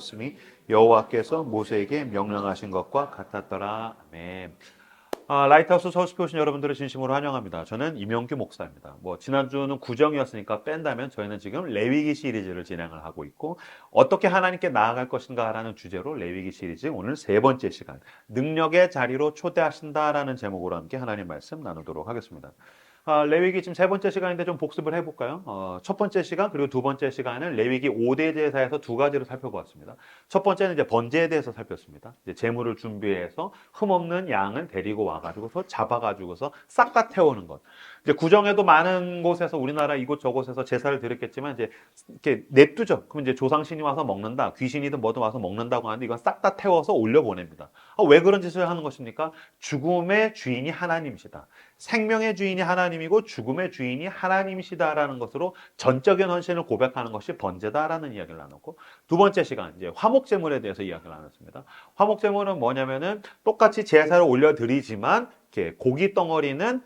되었으니 여호와께서 모세에게 명령하신 것과 같았더라. 아멘. 라이트하우스 서울숲에 오신 여러분들을 진심으로 환영합니다. 저는 임영규 목사입니다. 지난주는 구정이었으니까 뺀다면 저희는 지금 레위기 시리즈를 진행을 하고 있고, 어떻게 하나님께 나아갈 것인가라는 주제로 레위기 시리즈 오늘 세 번째 시간, 능력의 자리로 초대하신다라는 제목으로 함께 하나님 말씀 나누도록 하겠습니다. 레위기 지금 세 번째 시간인데 좀 복습을 해볼까요? 첫 번째 시간 그리고 두 번째 시간은 레위기 5대 제사에서 두 가지를 살펴보았습니다. 첫 번째는 이제 번제에 대해서 살폈습니다. 이제 제물을 준비해서 흠없는 양을 데리고 와가지고서 잡아가지고서 싹 다 태우는 것. 이제 구정에도 많은 곳에서 우리나라 이곳 저곳에서 제사를 드렸겠지만 이제 이렇게 냅두죠. 그럼 이제 조상신이 와서 먹는다, 귀신이든 뭐든 와서 먹는다고 하는데 이건 싹 다 태워서 올려 보냅니다. 왜 그런 짓을 하는 것입니까? 죽음의 주인이 하나님이시다. 생명의 주인이 하나님이고 죽음의 주인이 하나님이시다라는 것으로 전적인 헌신을 고백하는 것이 번제다라는 이야기를 나눴고, 두 번째 시간 이제 화목제물에 대해서 이야기를 나눴습니다. 화목제물은 뭐냐면은 똑같이 제사를 올려드리지만 이렇게 고기 덩어리는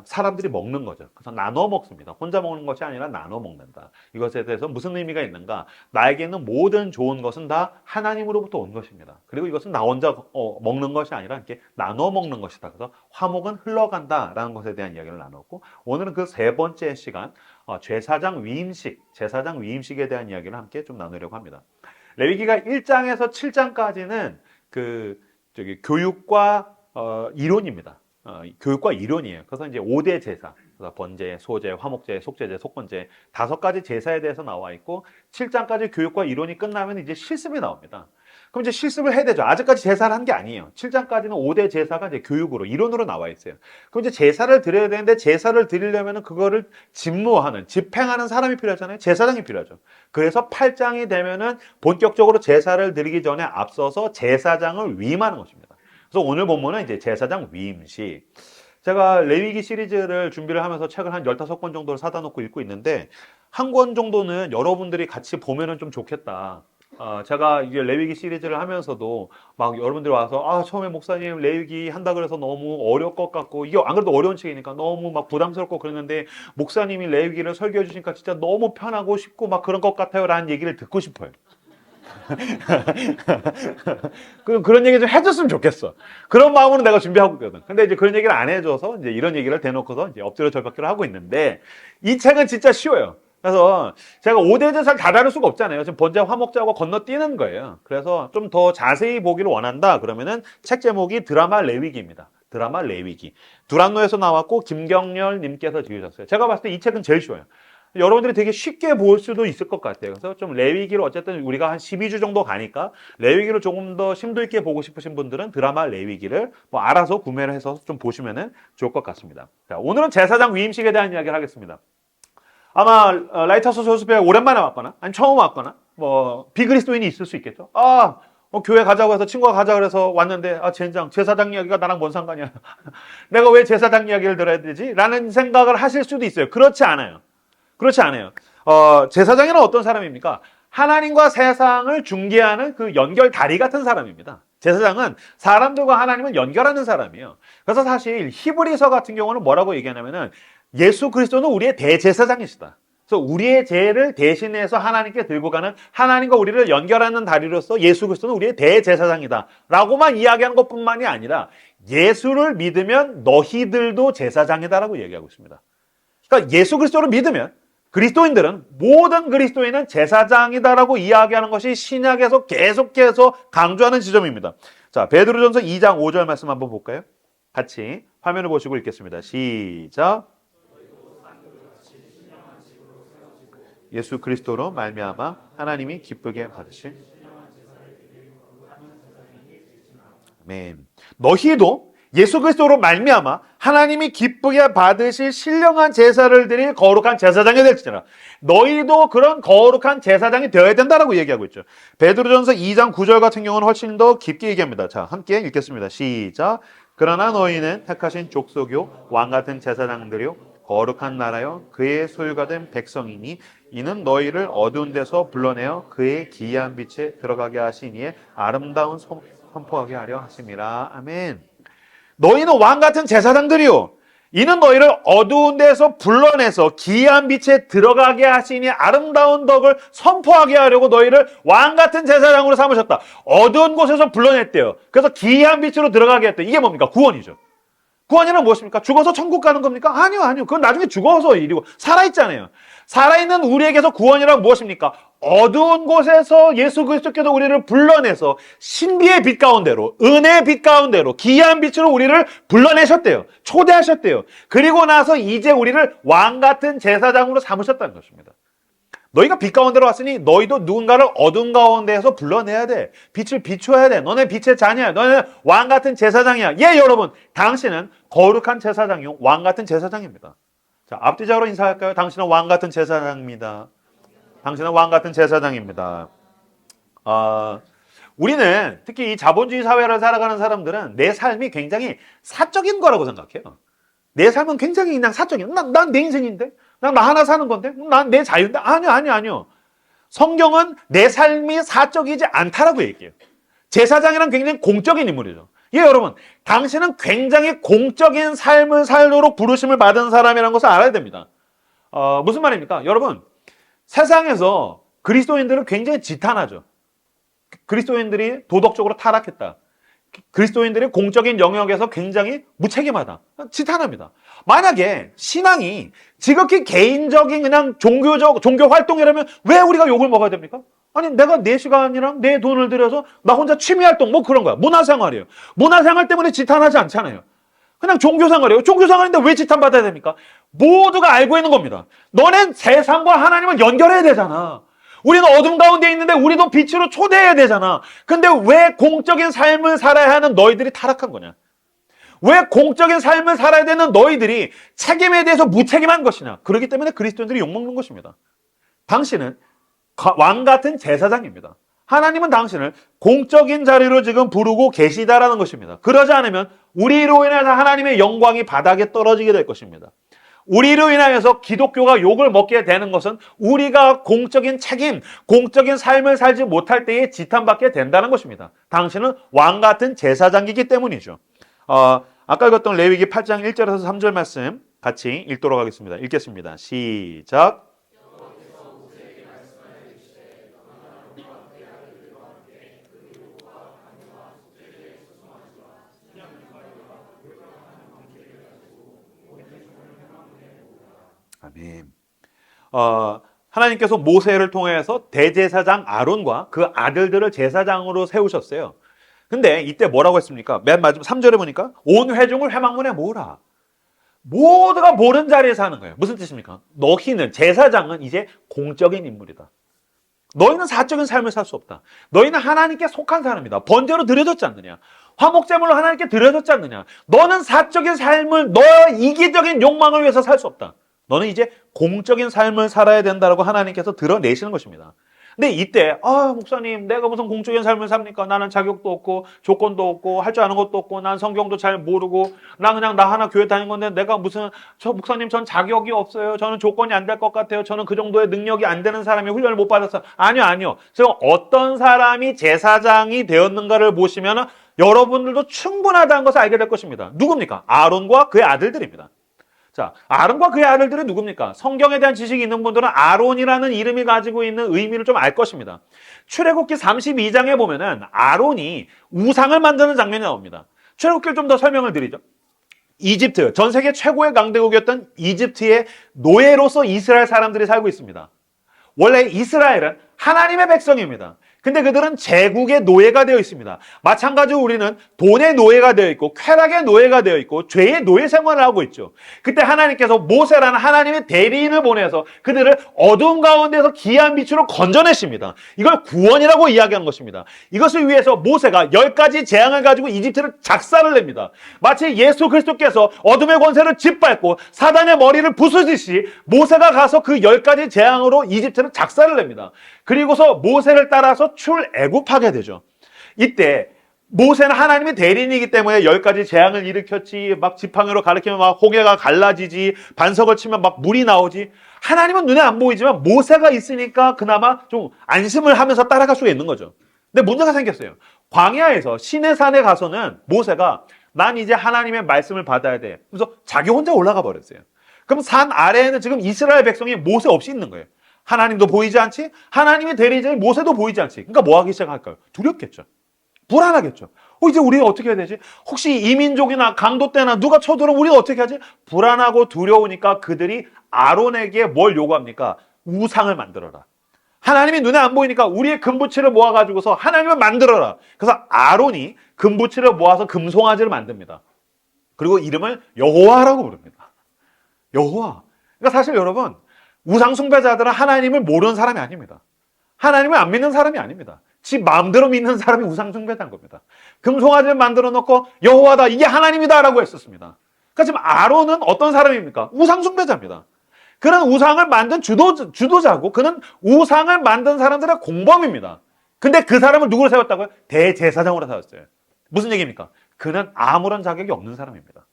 사람들이 먹는 거죠. 그래서 나눠 먹습니다. 혼자 먹는 것이 아니라 나눠 먹는다. 이것에 대해서 무슨 의미가 있는가? 나에게 있는 모든 좋은 것은 다 하나님으로부터 온 것입니다. 그리고 이것은 나 혼자 먹는 것이 아니라 이렇게 나눠 먹는 것이다. 그래서 화목은 흘러간다라는 것에 대한 이야기를 나눴고, 오늘은 그 세 번째 시간 제사장 위임식에 대한 이야기를 함께 좀 나누려고 합니다. 레위기가 1장에서 7장까지는 교육과 이론입니다. 교육과 이론이에요. 그래서 이제 5대 제사, 번제, 소제, 화목제, 속제제, 속건제 5가지 제사에 대해서 나와 있고, 7장까지 교육과 이론이 끝나면 이제 실습이 나옵니다. 그럼 이제 실습을 해야 되죠. 아직까지 제사를 한 게 아니에요. 7장까지는 5대 제사가 이제 교육으로, 이론으로 나와 있어요. 그럼 이제 제사를 드려야 되는데, 제사를 드리려면 그거를 집행하는 사람이 필요하잖아요. 제사장이 필요하죠. 그래서 8장이 되면은 본격적으로 제사를 드리기 전에 앞서서 제사장을 위임하는 것입니다. 그래서 오늘 본문은 이제 제사장 위임식. 제가 레위기 시리즈를 준비를 하면서 책을 한 15권 정도를 사다 놓고 읽고 있는데, 한 권 정도는 여러분들이 같이 보면은 좀 좋겠다. 제가 이게 레위기 시리즈를 하면서도 막 여러분들이 와서 처음에 목사님 레위기 한다 그래서 너무 어려울 것 같고, 이게 안 그래도 어려운 책이니까 너무 막 부담스럽고 그랬는데 목사님이 레위기를 설교해 주시니까 진짜 너무 편하고 쉽고 막 그런 것 같아요 라는 얘기를 듣고 싶어요. 그런 얘기 좀 해줬으면 좋겠어. 그런 마음으로 내가 준비하고 있거든. 근데 이제 그런 얘기를 안 해줘서 이제 이런 얘기를 대놓고서 이제 엎드려 절받기를 하고 있는데, 이 책은 진짜 쉬워요. 그래서 제가 5대 제사를 다 다룰 수가 없잖아요. 지금 번제, 화목제하고 건너뛰는 거예요. 그래서 좀 더 자세히 보기를 원한다 그러면은 책 제목이 드라마 레위기입니다. 드라마 레위기. 두란노에서 나왔고 김경렬 님께서 지으셨어요. 제가 봤을 때 이 책은 제일 쉬워요. 여러분들이 되게 쉽게 볼 수도 있을 것 같아요. 그래서 좀 레위기를 어쨌든 우리가 한 12주 정도 가니까 레위기를 조금 더 심도 있게 보고 싶으신 분들은 드라마 레위기를 알아서 구매를 해서 좀 보시면 좋을 것 같습니다. 자, 오늘은 제사장 위임식에 대한 이야기를 하겠습니다. 아마 라이트하우스 소수배 오랜만에 왔거나 아니 처음 왔거나 비그리스도인이 있을 수 있겠죠. 교회 가자고 해서 친구가 가자 그래서 왔는데 젠장 제사장 이야기가 나랑 뭔 상관이야. 내가 왜 제사장 이야기를 들어야 되지? 라는 생각을 하실 수도 있어요. 그렇지 않아요. 제사장이란 어떤 사람입니까? 하나님과 세상을 중개하는 그 연결 다리 같은 사람입니다. 제사장은 사람들과 하나님을 연결하는 사람이에요. 그래서 사실 히브리서 같은 경우는 뭐라고 얘기하냐면은 예수 그리스도는 우리의 대제사장이시다. 그래서 우리의 죄를 대신해서 하나님께 들고 가는, 하나님과 우리를 연결하는 다리로서 예수 그리스도는 우리의 대제사장이다 라고만 이야기한 것뿐만이 아니라 예수를 믿으면 너희들도 제사장이다라고 얘기하고 있습니다. 그러니까 예수 그리스도를 믿으면 그리스도인들은, 모든 그리스도인은 제사장이다라고 이야기하는 것이 신약에서 계속해서 강조하는 지점입니다. 자, 베드로전서 2장 5절 말씀 한번 볼까요? 같이 화면을 보시고 읽겠습니다. 시작. 예수 그리스도로 말미암아 하나님이 기쁘게 받으실 아멘. 너희도 예수 그리스도로 말미암아 하나님이 기쁘게 받으실 신령한 제사를 드릴 거룩한 제사장이 될지라. 너희도 그런 거룩한 제사장이 되어야 된다라고 얘기하고 있죠. 베드로전서 2장 9절 같은 경우는 훨씬 더 깊게 얘기합니다. 자, 함께 읽겠습니다. 시작. 그러나 너희는 택하신 족속이요 왕 같은 제사장들이요 거룩한 나라요 그의 소유가 된 백성이니 이는 너희를 어두운 데서 불러내어 그의 기이한 빛에 들어가게 하시니에 아름다운 선포하게 하려 하심이라. 아멘. 너희는 왕 같은 제사장들이요. 이는 너희를 어두운 데서 불러내서 기이한 빛에 들어가게 하시니 아름다운 덕을 선포하게 하려고 너희를 왕같은 제사장으로 삼으셨다. 어두운 곳에서 불러냈대요. 그래서 기이한 빛으로 들어가게 했대요. 이게 뭡니까? 구원이죠. 구원이란 무엇입니까? 죽어서 천국 가는 겁니까? 아니요, 아니요. 그건 나중에 죽어서 일이고 살아있잖아요. 살아있는 우리에게서 구원이란 무엇입니까? 어두운 곳에서 예수 그리스도께서 우리를 불러내서 신비의 빛 가운데로, 은혜의 빛 가운데로, 기이한 빛으로 우리를 불러내셨대요. 초대하셨대요. 그리고 나서 이제 우리를 왕같은 제사장으로 삼으셨다는 것입니다. 너희가 빛 가운데로 왔으니 너희도 누군가를 어두운 가운데에서 불러내야 돼. 빛을 비춰야 돼. 너네 빛의 자녀야. 너네는 왕같은 제사장이야. 예, 여러분. 당신은 거룩한 제사장이요. 왕같은 제사장입니다. 자, 앞뒤적으로 인사할까요? 당신은 왕같은 제사장입니다. 당신은 왕같은 제사장입니다. 우리는 특히 이 자본주의 사회를 살아가는 사람들은 내 삶이 굉장히 사적인 거라고 생각해요. 내 삶은 굉장히 그냥 사적인. 난 내 인생인데? 난 나 하나 사는 건데? 난 내 자유인데? 아니요. 성경은 내 삶이 사적이지 않다라고 얘기해요. 제사장이란 굉장히 공적인 인물이죠. 예, 여러분. 당신은 굉장히 공적인 삶을 살도록 부르심을 받은 사람이라는 것을 알아야 됩니다. 무슨 말입니까? 여러분, 세상에서 그리스도인들은 굉장히 지탄하죠. 그리스도인들이 도덕적으로 타락했다. 그리스도인들이 공적인 영역에서 굉장히 무책임하다. 지탄합니다. 만약에 신앙이 지극히 개인적인 그냥 종교 활동이라면 왜 우리가 욕을 먹어야 됩니까? 아니, 내가 내 시간이랑 내 돈을 들여서 나 혼자 취미 활동 뭐 그런 거야. 문화생활이에요. 문화생활 때문에 지탄하지 않잖아요. 그냥 종교생활이에요. 종교생활인데 왜 지탄받아야 됩니까? 모두가 알고 있는 겁니다. 너넨 세상과 하나님을 연결해야 되잖아. 우리는 어둠 가운데 있는데 우리도 빛으로 초대해야 되잖아. 근데 왜 공적인 삶을 살아야 하는 너희들이 타락한 거냐? 왜 공적인 삶을 살아야 되는 너희들이 책임에 대해서 무책임한 것이냐? 그렇기 때문에 그리스도인들이 욕먹는 것입니다. 당신은 왕같은 제사장입니다. 하나님은 당신을 공적인 자리로 지금 부르고 계시다라는 것입니다. 그러지 않으면 우리로 인해서 하나님의 영광이 바닥에 떨어지게 될 것입니다. 우리로 인하여서 기독교가 욕을 먹게 되는 것은 우리가 공적인 책임, 공적인 삶을 살지 못할 때에 지탄받게 된다는 것입니다. 당신은 왕같은 제사장이기 때문이죠. 아까 읽었던 레위기 8장 1절에서 3절 말씀 같이 읽도록 하겠습니다. 읽겠습니다. 시작. 아멘. 하나님께서 모세를 통해서 대제사장 아론과 그 아들들을 제사장으로 세우셨어요. 근데 이때 뭐라고 했습니까? 맨 마지막 3절에 보니까 온 회중을 회막문에 모으라. 모두가 모른 자리에서 하는 거예요. 무슨 뜻입니까? 너희는, 제사장은 이제 공적인 인물이다. 너희는 사적인 삶을 살 수 없다. 너희는 하나님께 속한 사람이다. 번제로 드려졌지 않느냐? 화목제물로 하나님께 드려졌지 않느냐? 너는 사적인 삶을, 너의 이기적인 욕망을 위해서 살 수 없다. 너는 이제 공적인 삶을 살아야 된다고 하나님께서 드러내시는 것입니다. 근데 이때 목사님, 내가 무슨 공적인 삶을 삽니까? 나는 자격도 없고 조건도 없고 할 줄 아는 것도 없고 난 성경도 잘 모르고 나 그냥 나 하나 교회 다닌 건데 내가 무슨, 목사님 전 자격이 없어요. 저는 조건이 안 될 것 같아요. 저는 그 정도의 능력이 안 되는 사람이 훈련을 못 받았어요. 아니요. 지금 어떤 사람이 제사장이 되었는가를 보시면 여러분들도 충분하다는 것을 알게 될 것입니다. 누굽니까? 아론과 그의 아들들입니다. 자, 아론과 그의 아들들은 누굽니까? 성경에 대한 지식이 있는 분들은 아론이라는 이름이 가지고 있는 의미를 좀 알 것입니다. 출애굽기 32장에 보면은 아론이 우상을 만드는 장면이 나옵니다. 출애굽기를 좀 더 설명을 드리죠. 이집트, 전 세계 최고의 강대국이었던 이집트의 노예로서 이스라엘 사람들이 살고 있습니다. 원래 이스라엘은 하나님의 백성입니다. 근데 그들은 제국의 노예가 되어 있습니다. 마찬가지로 우리는 돈의 노예가 되어 있고 쾌락의 노예가 되어 있고 죄의 노예 생활을 하고 있죠. 그때 하나님께서 모세라는 하나님의 대리인을 보내서 그들을 어두운 가운데서 기이한 빛으로 건져내십니다. 이걸 구원이라고 이야기하는 것입니다. 이것을 위해서 모세가 10가지 재앙을 가지고 이집트를 작살을 냅니다. 마치 예수 그리스도께서 어둠의 권세를 짓밟고 사단의 머리를 부수듯이 모세가 가서 그 10가지 재앙으로 이집트를 작살을 냅니다. 그리고서 모세를 따라서 출애굽하게 되죠. 이때 모세는 하나님의 대리인이기 때문에 10가지 재앙을 일으켰지, 막 지팡이로 가리키면 막 홍해가 갈라지지, 반석을 치면 막 물이 나오지. 하나님은 눈에 안 보이지만 모세가 있으니까 그나마 좀 안심을 하면서 따라갈 수가 있는 거죠. 근데 문제가 생겼어요. 광야에서 시내산에 가서는 모세가 난 이제 하나님의 말씀을 받아야 돼. 그래서 자기 혼자 올라가 버렸어요. 그럼 산 아래에는 지금 이스라엘 백성이 모세 없이 있는 거예요. 하나님도 보이지 않지? 하나님의 대리자인 모세도 보이지 않지? 그러니까 뭐 하기 시작할까요? 두렵겠죠. 불안하겠죠. 이제 우리가 어떻게 해야 되지? 혹시 이민족이나 강도 때나 누가 쳐들어오면 우리가 어떻게 하지? 불안하고 두려우니까 그들이 아론에게 뭘 요구합니까? 우상을 만들어라. 하나님이 눈에 안 보이니까 우리의 금부치를 모아가지고서 하나님을 만들어라. 그래서 아론이 금부치를 모아서 금송아지를 만듭니다. 그리고 이름을 여호와라고 부릅니다. 여호와. 그러니까 사실 여러분, 우상 숭배자들은 하나님을 모르는 사람이 아닙니다. 하나님을 안 믿는 사람이 아닙니다. 지 마음대로 믿는 사람이 우상 숭배자인 겁니다. 금송아지를 만들어 놓고 여호와다, 이게 하나님이다라고 했었습니다. 그러니까 지금 아론은 어떤 사람입니까? 우상 숭배자입니다. 그는 우상을 만든 주도자고, 그는 우상을 만든 사람들의 공범입니다. 근데 그 사람을 누구로 세웠다고요? 대제사장으로 세웠어요. 무슨 얘기입니까? 그는 아무런 자격이 없는 사람입니다.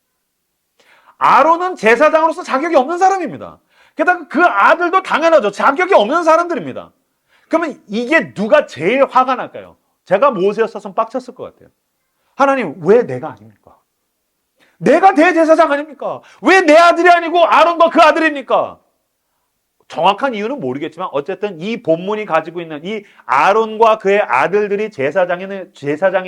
아론은 제사장으로서 자격이 없는 사람입니다. 게다가 그 아들도 당연하죠. 자격이 없는 사람들입니다. 그러면 이게 누가 제일 화가 날까요? 제가 모세였었으면 빡쳤을 것 같아요. 하나님, 왜 내가 아닙니까? 내가 대제사장 아닙니까? 왜 내 아들이 아니고 아론과 그 아들입니까? 정확한 이유는 모르겠지만 어쨌든 이 본문이 가지고 있는 이 아론과 그의 아들들이 제사장에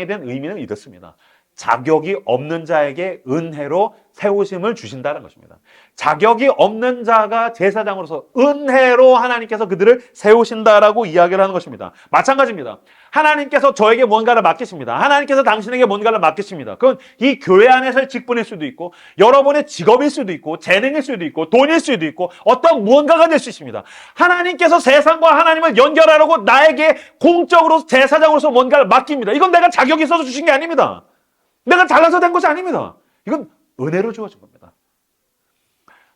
대한 의미는 이렇습니다. 자격이 없는 자에게 은혜로 세우심을 주신다는 것입니다. 자격이 없는 자가 제사장으로서 은혜로 하나님께서 그들을 세우신다라고 이야기를 하는 것입니다. 마찬가지입니다. 하나님께서 저에게 뭔가를 맡기십니다. 하나님께서 당신에게 뭔가를 맡기십니다. 그건 이 교회 안에서의 직분일 수도 있고, 여러분의 직업일 수도 있고, 재능일 수도 있고, 돈일 수도 있고, 어떤 무언가가 될 수 있습니다. 하나님께서 세상과 하나님을 연결하려고 나에게 공적으로 제사장으로서 뭔가를 맡깁니다. 이건 내가 자격이 있어서 주신 게 아닙니다. 내가 잘나서 된 것이 아닙니다. 이건 은혜로 주어진 겁니다.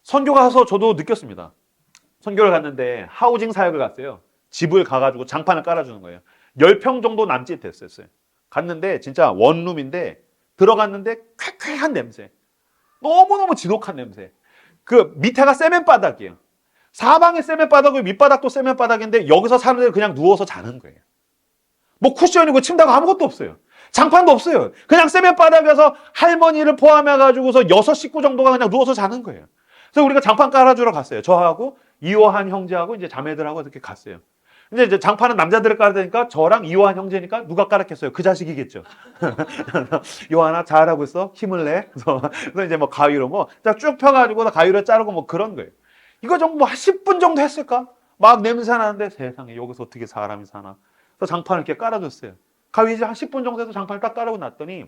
선교 가서 저도 느꼈습니다. 선교를 갔는데 하우징 사역을 갔어요. 집을 가가지고 장판을 깔아주는 거예요. 10평 정도 남짓 됐었어요. 갔는데 진짜 원룸인데 들어갔는데 쾌쾌한 냄새. 너무너무 지독한 냄새. 그 밑에가 세면바닥이에요. 사방이 세면바닥이고 밑바닥도 세면바닥인데 여기서 사람들이 그냥 누워서 자는 거예요. 뭐 쿠션이고 침대가 아무것도 없어요. 장판도 없어요. 그냥 세면바닥에서 할머니를 포함해가지고서 6 식구 정도가 그냥 누워서 자는 거예요. 그래서 우리가 장판 깔아주러 갔어요. 저하고 이호한 형제하고 이제 자매들하고 이렇게 갔어요. 근데 이제 장판은 남자들을 깔아야 되니까 저랑 이호한 형제니까 누가 깔았겠어요? 그 자식이겠죠. 요한아 잘하고 있어. 힘을 내. 그래서 이제 뭐 가위로 뭐 쭉 펴가지고 가위로 자르고 뭐 그런 거예요. 이거 정도 뭐 10분 정도 했을까? 막 냄새 나는데 세상에 여기서 어떻게 사람이 사나. 그래서 장판을 이렇게 깔아줬어요. 가위 이제 한 10분 정도 해서 장판을 딱 깔고 났더니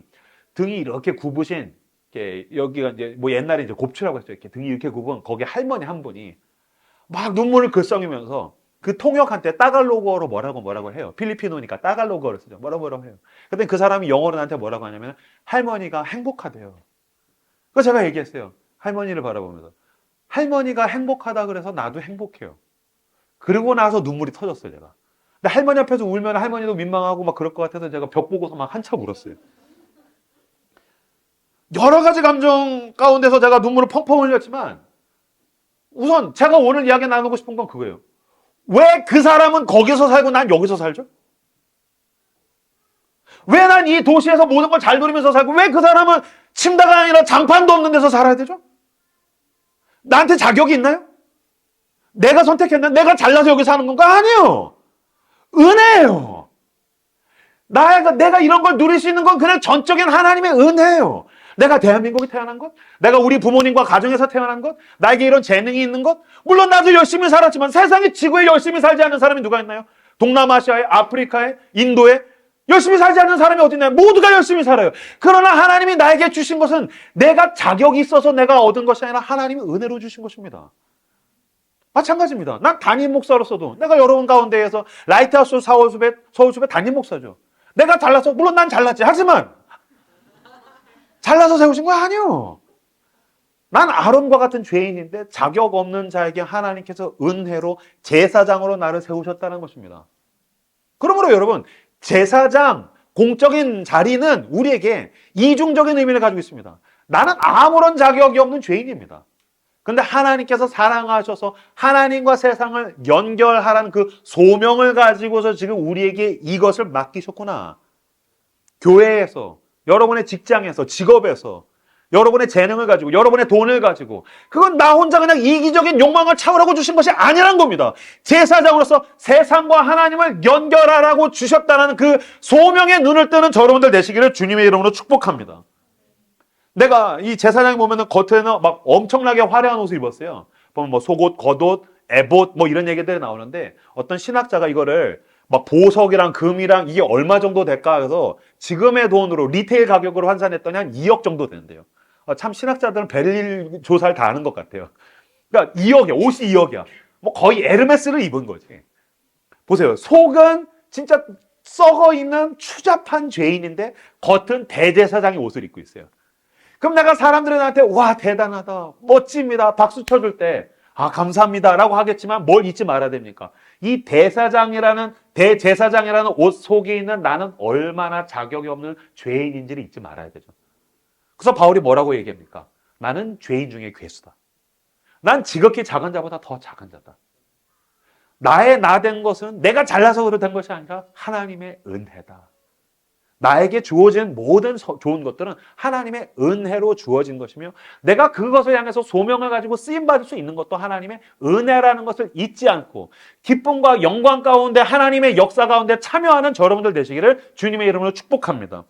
등이 이렇게 굽으신, 이렇게 여기가 이제 뭐 옛날에 이제 곱추라고 했죠. 이렇게 등이 이렇게 굽은 거기 할머니 한 분이 막 눈물을 글썽이면서 그 통역한테 따갈로그어로 뭐라고 해요. 필리핀어니까 따갈로그어를 쓰죠. 뭐라고 해요. 그때 그 사람이 영어로 나한테 뭐라고 하냐면 할머니가 행복하대요. 그래서 제가 얘기했어요. 할머니를 바라보면서. 할머니가 행복하다 그래서 나도 행복해요. 그러고 나서 눈물이 터졌어요, 제가. 근데 할머니 앞에서 울면 할머니도 민망하고 막 그럴 것 같아서 제가 벽 보고서 막 한참 울었어요. 여러 가지 감정 가운데서 제가 눈물을 펑펑 흘렸지만 우선 제가 오늘 이야기 나누고 싶은 건 그거예요. 왜 그 사람은 거기서 살고 난 여기서 살죠? 왜 난 이 도시에서 모든 걸 잘 누리면서 살고 왜 그 사람은 침대가 아니라 장판도 없는 데서 살아야 되죠? 나한테 자격이 있나요? 내가 선택했나? 내가 잘나서 여기 사는 건가? 아니에요. 은혜예요. 내가 이런 걸 누릴 수 있는 건 그냥 전적인 하나님의 은혜예요. 내가 대한민국에 태어난 것, 내가 우리 부모님과 가정에서 태어난 것, 나에게 이런 재능이 있는 것, 물론 나도 열심히 살았지만 세상에 지구에 열심히 살지 않는 사람이 누가 있나요? 동남아시아에, 아프리카에, 인도에 열심히 살지 않는 사람이 어디 있나요? 모두가 열심히 살아요. 그러나 하나님이 나에게 주신 것은 내가 자격이 있어서 내가 얻은 것이 아니라 하나님이 은혜로 주신 것입니다. 마찬가지입니다. 난 담임 목사로서도 내가 여러분 가운데에서 라이트하우스 서울숲의 담임 목사죠. 내가 잘나서, 물론 난 잘났지. 하지만 잘나서 세우신 거 아니에요. 난 아론과 같은 죄인인데 자격 없는 자에게 하나님께서 은혜로 제사장으로 나를 세우셨다는 것입니다. 그러므로 여러분, 제사장, 공적인 자리는 우리에게 이중적인 의미를 가지고 있습니다. 나는 아무런 자격이 없는 죄인입니다. 그런데 하나님께서 사랑하셔서 하나님과 세상을 연결하라는 그 소명을 가지고서 지금 우리에게 이것을 맡기셨구나. 교회에서 여러분의 직장에서, 직업에서, 여러분의 재능을 가지고, 여러분의 돈을 가지고, 그건 나 혼자 그냥 이기적인 욕망을 채우라고 주신 것이 아니란 겁니다. 제사장으로서 세상과 하나님을 연결하라고 주셨다는 그 소명의 눈을 뜨는 여러분들 되시기를 주님의 이름으로 축복합니다. 내가 이 제사장이 보면은 겉에는 막 엄청나게 화려한 옷을 입었어요. 보면 뭐 속옷, 겉옷, 에봇 뭐 이런 얘기들이 나오는데 어떤 신학자가 이거를 막 보석이랑 금이랑 이게 얼마 정도 될까 해서 지금의 돈으로 리테일 가격으로 환산했더니 한 2억 정도 된대요. 참 신학자들은 별일 조사를 다 하는 것 같아요. 그러니까 2억이야. 옷이 2억이야. 뭐 거의 에르메스를 입은 거지. 보세요. 속은 진짜 썩어 있는 추잡한 죄인인데 겉은 대제사장의 옷을 입고 있어요. 그럼 내가 사람들이 나한테 와 대단하다, 멋집니다, 박수 쳐줄 때 아 감사합니다 라고 하겠지만 뭘 잊지 말아야 됩니까? 이 대제사장이라는 옷 속에 있는 나는 얼마나 자격이 없는 죄인인지를 잊지 말아야 되죠. 그래서 바울이 뭐라고 얘기합니까? 나는 죄인 중에 괴수다. 난 지극히 작은 자보다 더 작은 자다. 나의 나 된 것은 내가 잘나서 된 것이 아니라 하나님의 은혜다. 나에게 주어진 모든 좋은 것들은 하나님의 은혜로 주어진 것이며 내가 그것을 향해서 소명을 가지고 쓰임받을 수 있는 것도 하나님의 은혜라는 것을 잊지 않고 기쁨과 영광 가운데 하나님의 역사 가운데 참여하는 여러분들 되시기를 주님의 이름으로 축복합니다.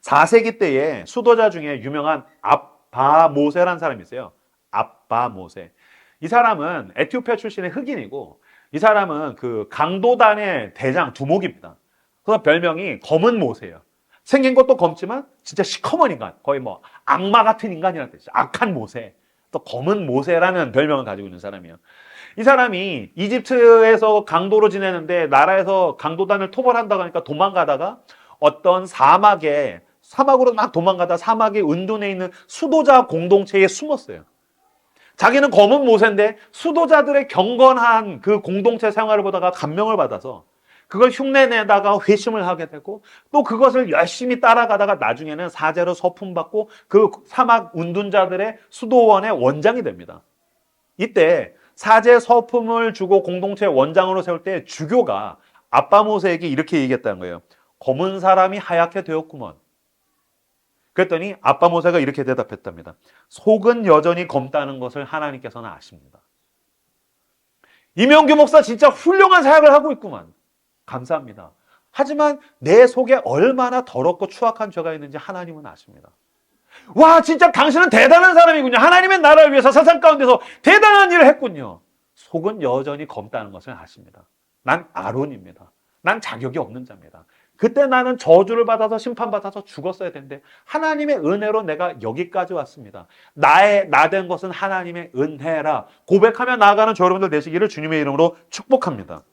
4세기 때에 수도자 중에 유명한 아바 모세라는 사람이 있어요. 아바 모세. 이 사람은 에티오피아 출신의 흑인이고 이 사람은 그 강도단의 대장 두목입니다. 그래서 별명이 검은 모세예요. 생긴 것도 검지만 진짜 시커먼 인간, 거의 뭐 악마 같은 인간이라는 뜻이죠. 악한 모세. 또 검은 모세라는 별명을 가지고 있는 사람이에요. 이 사람이 이집트에서 강도로 지내는데 나라에서 강도단을 토벌한다고 하니까 도망가다가 어떤 사막으로 막 도망가다 사막의 은둔에 있는 수도자 공동체에 숨었어요. 자기는 검은 모세인데 수도자들의 경건한 그 공동체 생활을 보다가 감명을 받아서 그걸 흉내내다가 회심을 하게 되고 또 그것을 열심히 따라가다가 나중에는 사제로 서품받고 그 사막 운둔자들의 수도원의 원장이 됩니다. 이때 사제 서품을 주고 공동체 원장으로 세울 때 주교가 아빠 모세에게 이렇게 얘기했다는 거예요. 검은 사람이 하얗게 되었구먼. 그랬더니 아빠 모세가 이렇게 대답했답니다. 속은 여전히 검다는 것을 하나님께서는 아십니다. 이명규 목사 진짜 훌륭한 사역을 하고 있구만. 감사합니다. 하지만 내 속에 얼마나 더럽고 추악한 죄가 있는지 하나님은 아십니다. 와 진짜 당신은 대단한 사람이군요. 하나님의 나라를 위해서 세상 가운데서 대단한 일을 했군요. 속은 여전히 검다는 것을 아십니다. 난 아론입니다. 난 자격이 없는 자입니다. 그때 나는 저주를 받아서 심판받아서 죽었어야 되는데 하나님의 은혜로 내가 여기까지 왔습니다. 나 된 것은 하나님의 은혜라 고백하며 나아가는 여러분들 되시기를 주님의 이름으로 축복합니다.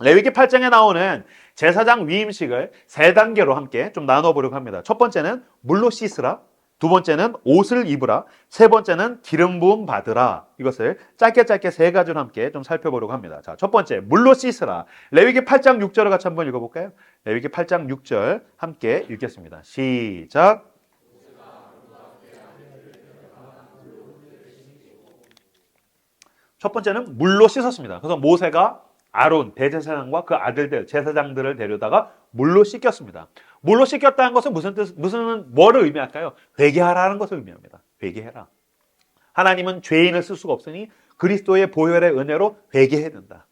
레위기 8장에 나오는 제사장 위임식을 세 단계로 함께 좀 나눠보려고 합니다. 첫 번째는 물로 씻으라, 두 번째는 옷을 입으라, 세 번째는 기름 부음 받으라. 이것을 짧게 세 가지로 함께 좀 살펴보려고 합니다. 자, 첫 번째 물로 씻으라. 레위기 8장 6절을 같이 한번 읽어볼까요? 레위기 8장 6절 함께 읽겠습니다. 시작. 첫 번째는 물로 씻었습니다. 그래서 모세가 아론 대제사장과 그 아들들 제사장들을 데려다가 물로 씻겼습니다. 물로 씻겼다는 것은 뭐를 의미할까요? 회개하라는 것을 의미합니다. 회개해라. 하나님은 죄인을 쓸 수가 없으니 그리스도의 보혈의 은혜로 회개해야 된다.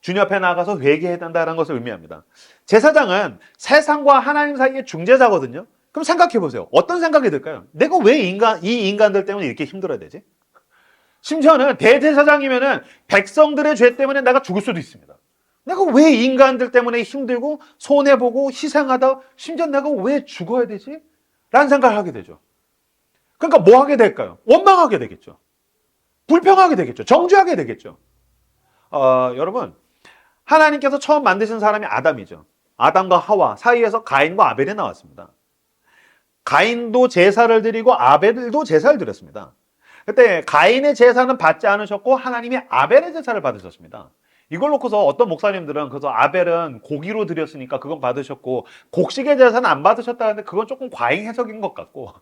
주님 앞에 나가서 회개해야 된다는 것을 의미합니다. 제사장은 세상과 하나님 사이의 중재자거든요. 그럼 생각해 보세요. 어떤 생각이 들까요? 내가 왜 이 인간들 때문에 이렇게 힘들어야 되지? 심지어는 대제사장이면은 백성들의 죄 때문에 내가 죽을 수도 있습니다. 내가 왜 인간들 때문에 힘들고 손해보고 희생하다 심지어 내가 왜 죽어야 되지? 라는 생각을 하게 되죠. 그러니까 뭐 하게 될까요? 원망하게 되겠죠. 불평하게 되겠죠. 정죄하게 되겠죠. 여러분 하나님께서 처음 만드신 사람이 아담이죠. 아담과 하와 사이에서 가인과 아벨이 나왔습니다. 가인도 제사를 드리고 아벨도 제사를 드렸습니다. 그때 가인의 제사는 받지 않으셨고 하나님이 아벨의 제사를 받으셨습니다. 이걸 놓고서 어떤 목사님들은 그래서 아벨은 고기로 드렸으니까 그건 받으셨고 곡식의 제사는 안 받으셨다는데 그건 조금 과잉 해석인 것 같고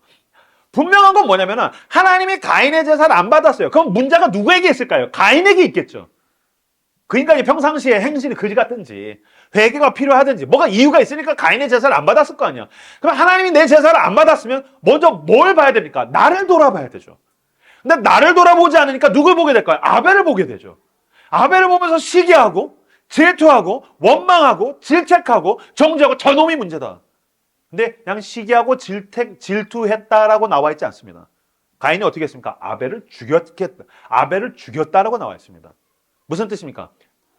분명한 건 뭐냐면은 하나님이 가인의 제사를 안 받았어요. 그럼 문제가 누구에게 있을까요? 가인에게 있겠죠. 그 인간이 평상시에 행실이 그지 같든지 회개가 필요하든지 뭐가 이유가 있으니까 가인의 제사를 안 받았을 거 아니야. 그럼 하나님이 내 제사를 안 받았으면 먼저 뭘 봐야 됩니까? 나를 돌아봐야 되죠. 근데 나를 돌아보지 않으니까 누굴 보게 될까요? 아벨을 보게 되죠. 아벨을 보면서 시기하고 질투하고 원망하고 질책하고 정죄하고 저놈이 문제다. 근데 그냥 시기하고 질투했다라고 나와 있지 않습니다. 가인이 어떻게 했습니까? 아벨을 죽였다라고 나와 있습니다. 무슨 뜻입니까?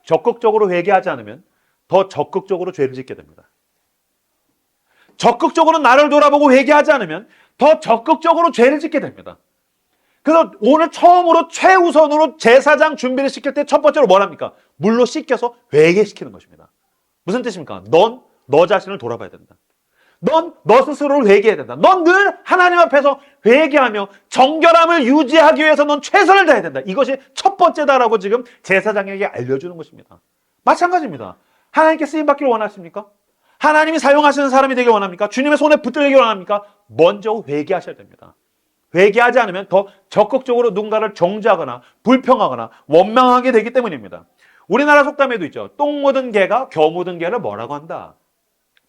적극적으로 회개하지 않으면 더 적극적으로 죄를 짓게 됩니다. 적극적으로 나를 돌아보고 회개하지 않으면 더 적극적으로 죄를 짓게 됩니다. 그래서 오늘 처음으로 최우선으로 제사장 준비를 시킬 때 첫 번째로 뭘 합니까? 물로 씻겨서 회개시키는 것입니다. 무슨 뜻입니까? 넌 너 자신을 돌아봐야 된다. 넌 너 스스로를 회개해야 된다. 넌 늘 하나님 앞에서 회개하며 정결함을 유지하기 위해서 넌 최선을 다해야 된다. 이것이 첫 번째다라고 지금 제사장에게 알려주는 것입니다. 마찬가지입니다. 하나님께 쓰임받기를 원하십니까? 하나님이 사용하시는 사람이 되길 원합니까? 주님의 손에 붙들리길 원합니까? 먼저 회개하셔야 됩니다. 회개하지 않으면 더 적극적으로 누군가를 정죄하거나 불평하거나 원망하게 되기 때문입니다. 우리나라 속담에도 있죠. 똥 묻은 개가 겨 묻은 개를 뭐라고 한다?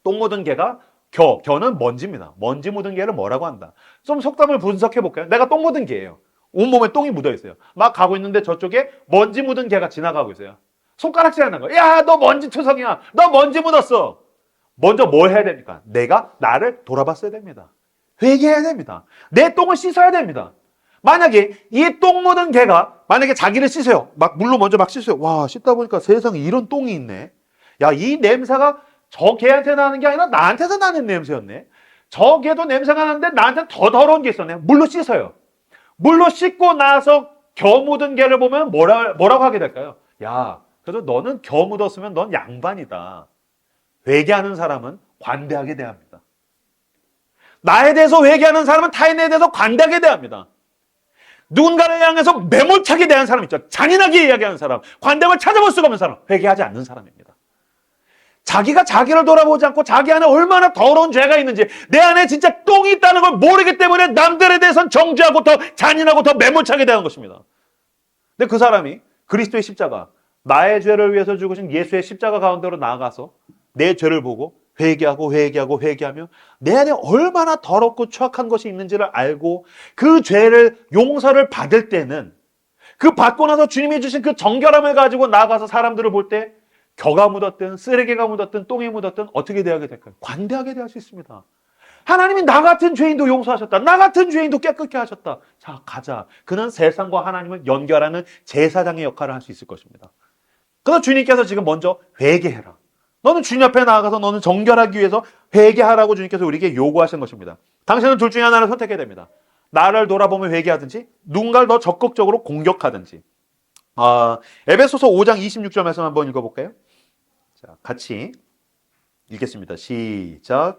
똥 묻은 개가 겨는 먼지입니다. 먼지 묻은 개를 뭐라고 한다? 좀 속담을 분석해 볼까요? 내가 똥 묻은 개예요. 온몸에 똥이 묻어 있어요. 막 가고 있는데 저쪽에 먼지 묻은 개가 지나가고 있어요. 손가락질 하는 거예요. 야, 너 먼지 투성이야. 너 먼지 묻었어. 먼저 뭘 해야 됩니까? 내가 나를 돌아봤어야 됩니다. 회개해야 됩니다. 내 똥을 씻어야 됩니다. 만약에 이 똥 묻은 개가 만약에 자기를 씻어요. 막 물로 먼저 막 씻어요. 와, 씻다 보니까 세상에 이런 똥이 있네. 야, 이 냄새가 저 개한테 나는 게 아니라 나한테서 나는 냄새였네. 저 개도 냄새가 나는데 나한테 더 더러운 게 있었네. 물로 씻어요. 물로 씻고 나서 겨 묻은 개를 보면 뭐라고 하게 될까요? 야, 그래도 너는 겨 묻었으면 넌 양반이다. 회개하는 사람은 관대하게 대합니다. 나에 대해서 회개하는 사람은 타인에 대해서 관대하게 대합니다. 누군가를 향해서 매몰차게 대하는 사람 있죠. 잔인하게 이야기하는 사람, 관대함을 찾아볼 수가 없는 사람, 회개하지 않는 사람입니다. 자기가 자기를 돌아보지 않고 자기 안에 얼마나 더러운 죄가 있는지, 내 안에 진짜 똥이 있다는 걸 모르기 때문에 남들에 대해서는 정죄하고 더 잔인하고 더 매몰차게 대하는 것입니다. 근데 그 사람이 그리스도의 십자가, 나의 죄를 위해서 죽으신 예수의 십자가 가운데로 나아가서 내 죄를 보고 회개하며 내 안에 얼마나 더럽고 추악한 것이 있는지를 알고 그 죄를 용서를 받을 때는, 그 받고 나서 주님이 주신 그 정결함을 가지고 나아가서 사람들을 볼 때 겨가 묻었든 쓰레기가 묻었든 똥이 묻었든 어떻게 대하게 될까요? 관대하게 대할 수 있습니다. 하나님이 나 같은 죄인도 용서하셨다. 나 같은 죄인도 깨끗게 하셨다. 자, 가자. 그는 세상과 하나님을 연결하는 제사장의 역할을 할 수 있을 것입니다. 그래서 주님께서 지금 먼저 회개해라. 너는 주님 앞에 나아가서 너는 정결하기 위해서 회개하라고 주님께서 우리에게 요구하신 것입니다. 당신은 둘 중에 하나를 선택해야 됩니다. 나를 돌아보며 회개하든지 누군가를 더 적극적으로 공격하든지. 에베소서 5장 26절 말씀 한번 읽어볼까요? 자, 같이 읽겠습니다. 시작.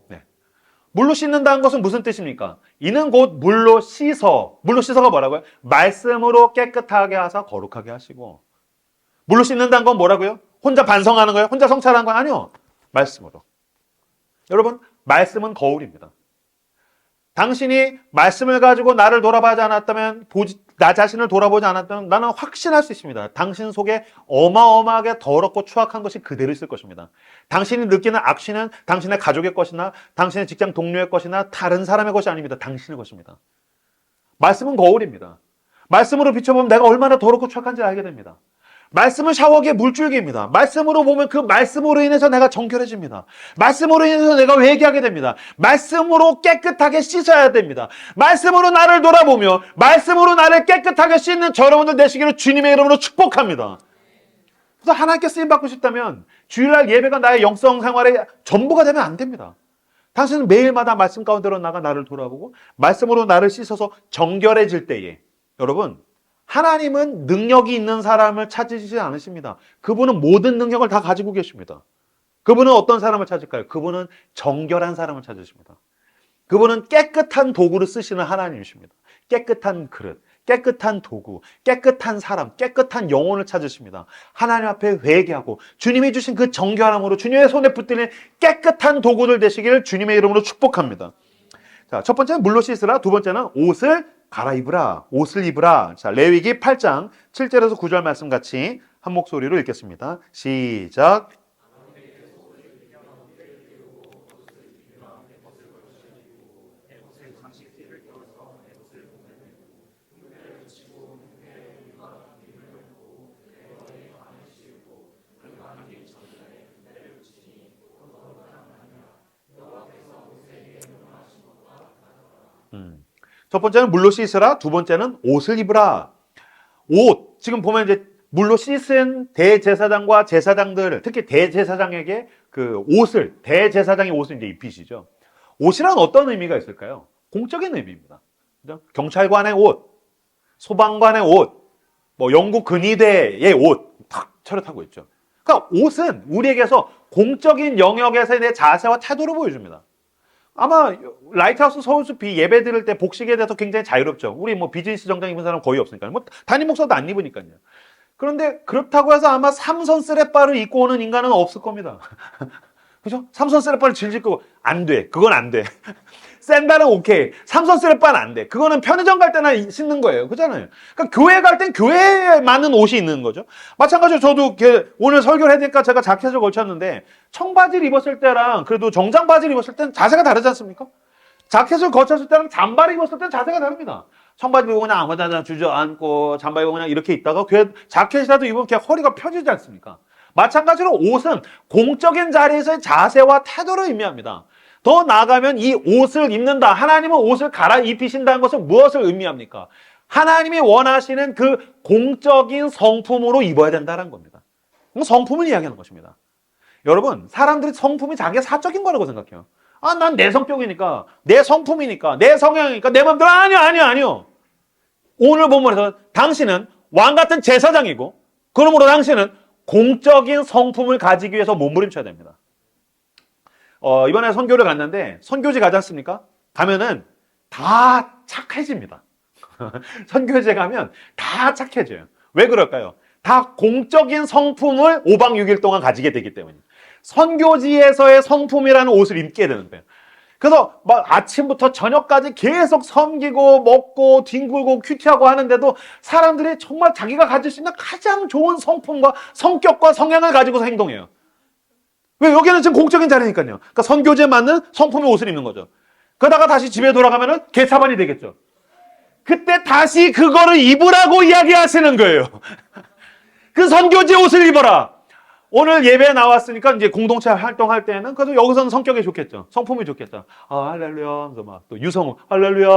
네. 물로 씻는다는 것은 무슨 뜻입니까? 이는 곧 물로 씻어가 뭐라고요? 말씀으로 깨끗하게 하사 거룩하게 하시고. 물로 씻는다는 건 뭐라고요? 혼자 반성하는 거예요? 혼자 성찰하는 거 아니요. 말씀으로. 여러분, 말씀은 거울입니다. 당신이 말씀을 가지고 나를 돌아보지 않았다면, 나 자신을 돌아보지 않았다면 나는 확신할 수 있습니다. 당신 속에 어마어마하게 더럽고 추악한 것이 그대로 있을 것입니다. 당신이 느끼는 악취는 당신의 가족의 것이나 당신의 직장 동료의 것이나 다른 사람의 것이 아닙니다. 당신의 것입니다. 말씀은 거울입니다. 말씀으로 비춰보면 내가 얼마나 더럽고 추악한지 알게 됩니다. 말씀은 샤워기의 물줄기입니다. 말씀으로 보면 그 말씀으로 인해서 내가 정결해집니다. 말씀으로 인해서 내가 회개하게 됩니다. 말씀으로 깨끗하게 씻어야 됩니다. 말씀으로 나를 돌아보며 말씀으로 나를 깨끗하게 씻는 저 여러분들 되시기를 주님의 이름으로 축복합니다. 그래서 하나님께 쓰임받고 싶다면 주일날 예배가 나의 영성 생활의 전부가 되면 안 됩니다. 당신은 매일마다 말씀 가운데로 나가 나를 돌아보고 말씀으로 나를 씻어서 정결해질 때에, 여러분, 하나님은 능력이 있는 사람을 찾으시지 않으십니다. 그분은 모든 능력을 다 가지고 계십니다. 그분은 어떤 사람을 찾을까요? 그분은 정결한 사람을 찾으십니다. 그분은 깨끗한 도구를 쓰시는 하나님이십니다. 깨끗한 그릇, 깨끗한 도구, 깨끗한 사람, 깨끗한 영혼을 찾으십니다. 하나님 앞에 회개하고 주님이 주신 그 정결함으로 주님의 손에 붙들린 깨끗한 도구들 되시기를 주님의 이름으로 축복합니다. 자, 첫 번째는 물로 씻으라, 두 번째는 옷을 갈아입으라, 옷을 입으라. 자, 레위기 8장 7절에서 9절 말씀 같이 한 목소리로 읽겠습니다. 시작. 첫 번째는 물로 씻으라, 두 번째는 옷을 입으라. 옷, 지금 보면 이제 물로 씻은 대제사장과 제사장들, 특히 대제사장에게 그 옷을, 대제사장의 옷을 이제 입히시죠. 옷이란 어떤 의미가 있을까요? 공적인 의미입니다. 그죠? 경찰관의 옷, 소방관의 옷, 뭐 영국 근위대의 옷, 탁 차렷하고 있죠. 그러니까 옷은 우리에게서 공적인 영역에서의 내 자세와 태도를 보여줍니다. 아마 라이트하우스 서울숲이 예배 드릴 때 복식에 대해서 굉장히 자유롭죠. 우리 뭐 비즈니스 정장 입은 사람 거의 없으니까요. 뭐 담임 목사도 안 입으니까요. 그런데 그렇다고 해서 아마 삼선 쓰레빠를 입고 오는 인간은 없을 겁니다. 그죠? 삼선 쓰레빠를 질질 끄고 안 돼. 그건 안 돼. 샌들은 오케이. 삼선 쓰레빠는 안 돼. 그거는 편의점 갈 때나 신는 거예요. 그렇잖아요. 그러니까 교회 갈 땐 교회에 맞는 옷이 있는 거죠. 마찬가지로 저도 오늘 설교를 해니까 제가 자켓을 걸쳤는데 청바지를 입었을 때랑 그래도 정장 바지를 입었을 때는 자세가 다르지 않습니까? 자켓을 걸쳤을 때랑 잠바를 입었을 때는 자세가 다릅니다. 청바지 입고 그냥 아무데나 주저앉고 잠바 입고 그냥 이렇게 있다가 자켓이라도 입으면 그냥 허리가 펴지지 않습니까? 마찬가지로 옷은 공적인 자리에서의 자세와 태도를 의미합니다. 더 나아가면 이 옷을 입는다. 하나님은 옷을 갈아입히신다는 것은 무엇을 의미합니까? 하나님이 원하시는 그 공적인 성품으로 입어야 된다는 겁니다. 성품을 이야기하는 것입니다. 여러분, 사람들이 성품이 자기가 사적인 거라고 생각해요. 아, 난 내 성격이니까, 내 성품이니까, 내 성향이니까, 내 마음대로. 아니요. 오늘 본문에서 당신은 왕 같은 제사장이고, 그러므로 당신은 공적인 성품을 가지기 위해서 몸부림쳐야 됩니다. 이번에 선교를 갔는데 선교지 가지 않습니까? 가면은 다 착해집니다. 선교지에 가면 다 착해져요. 왜 그럴까요? 다 공적인 성품을 5박 6일 동안 가지게 되기 때문이에요. 선교지에서의 성품이라는 옷을 입게 되는 거예요. 그래서 막 아침부터 저녁까지 계속 섬기고 먹고 뒹굴고 큐티하고 하는데도 사람들이 정말 자기가 가질 수 있는 가장 좋은 성품과 성격과 성향을 가지고서 행동해요. 왜? 여기는 지금 공적인 자리니까요. 그러니까 선교지에 맞는 성품의 옷을 입는 거죠. 그러다가 다시 집에 돌아가면은 개차반이 되겠죠. 그때 다시 그거를 입으라고 이야기하시는 거예요. 그 선교지 옷을 입어라. 오늘 예배에 나왔으니까 이제 공동체 활동할 때는 그래도 여기서는 성격이 좋겠죠. 성품이 좋겠죠. 아, 할렐루야. 막 또 유성우 할렐루야.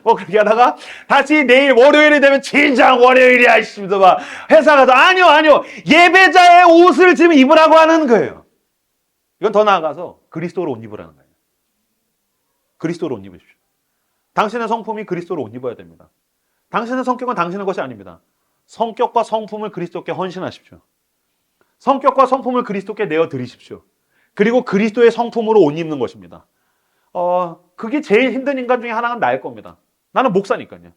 뭐 그렇게 하다가 다시 내일 월요일이 되면 진짜 월요일이야. 싶어서 막 회사 가서 아니요. 예배자의 옷을 지금 입으라고 하는 거예요. 이건 더 나아가서 그리스도로 옷 입으라는 거예요. 그리스도로 옷 입으십시오. 당신의 성품이 그리스도로 옷 입어야 됩니다. 당신의 성격은 당신의 것이 아닙니다. 성격과 성품을 그리스도께 헌신하십시오. 성격과 성품을 그리스도께 내어드리십시오. 그리고 그리스도의 성품으로 옷 입는 것입니다. 그게 제일 힘든 인간 중에 하나는 나일 겁니다. 나는 목사니까요.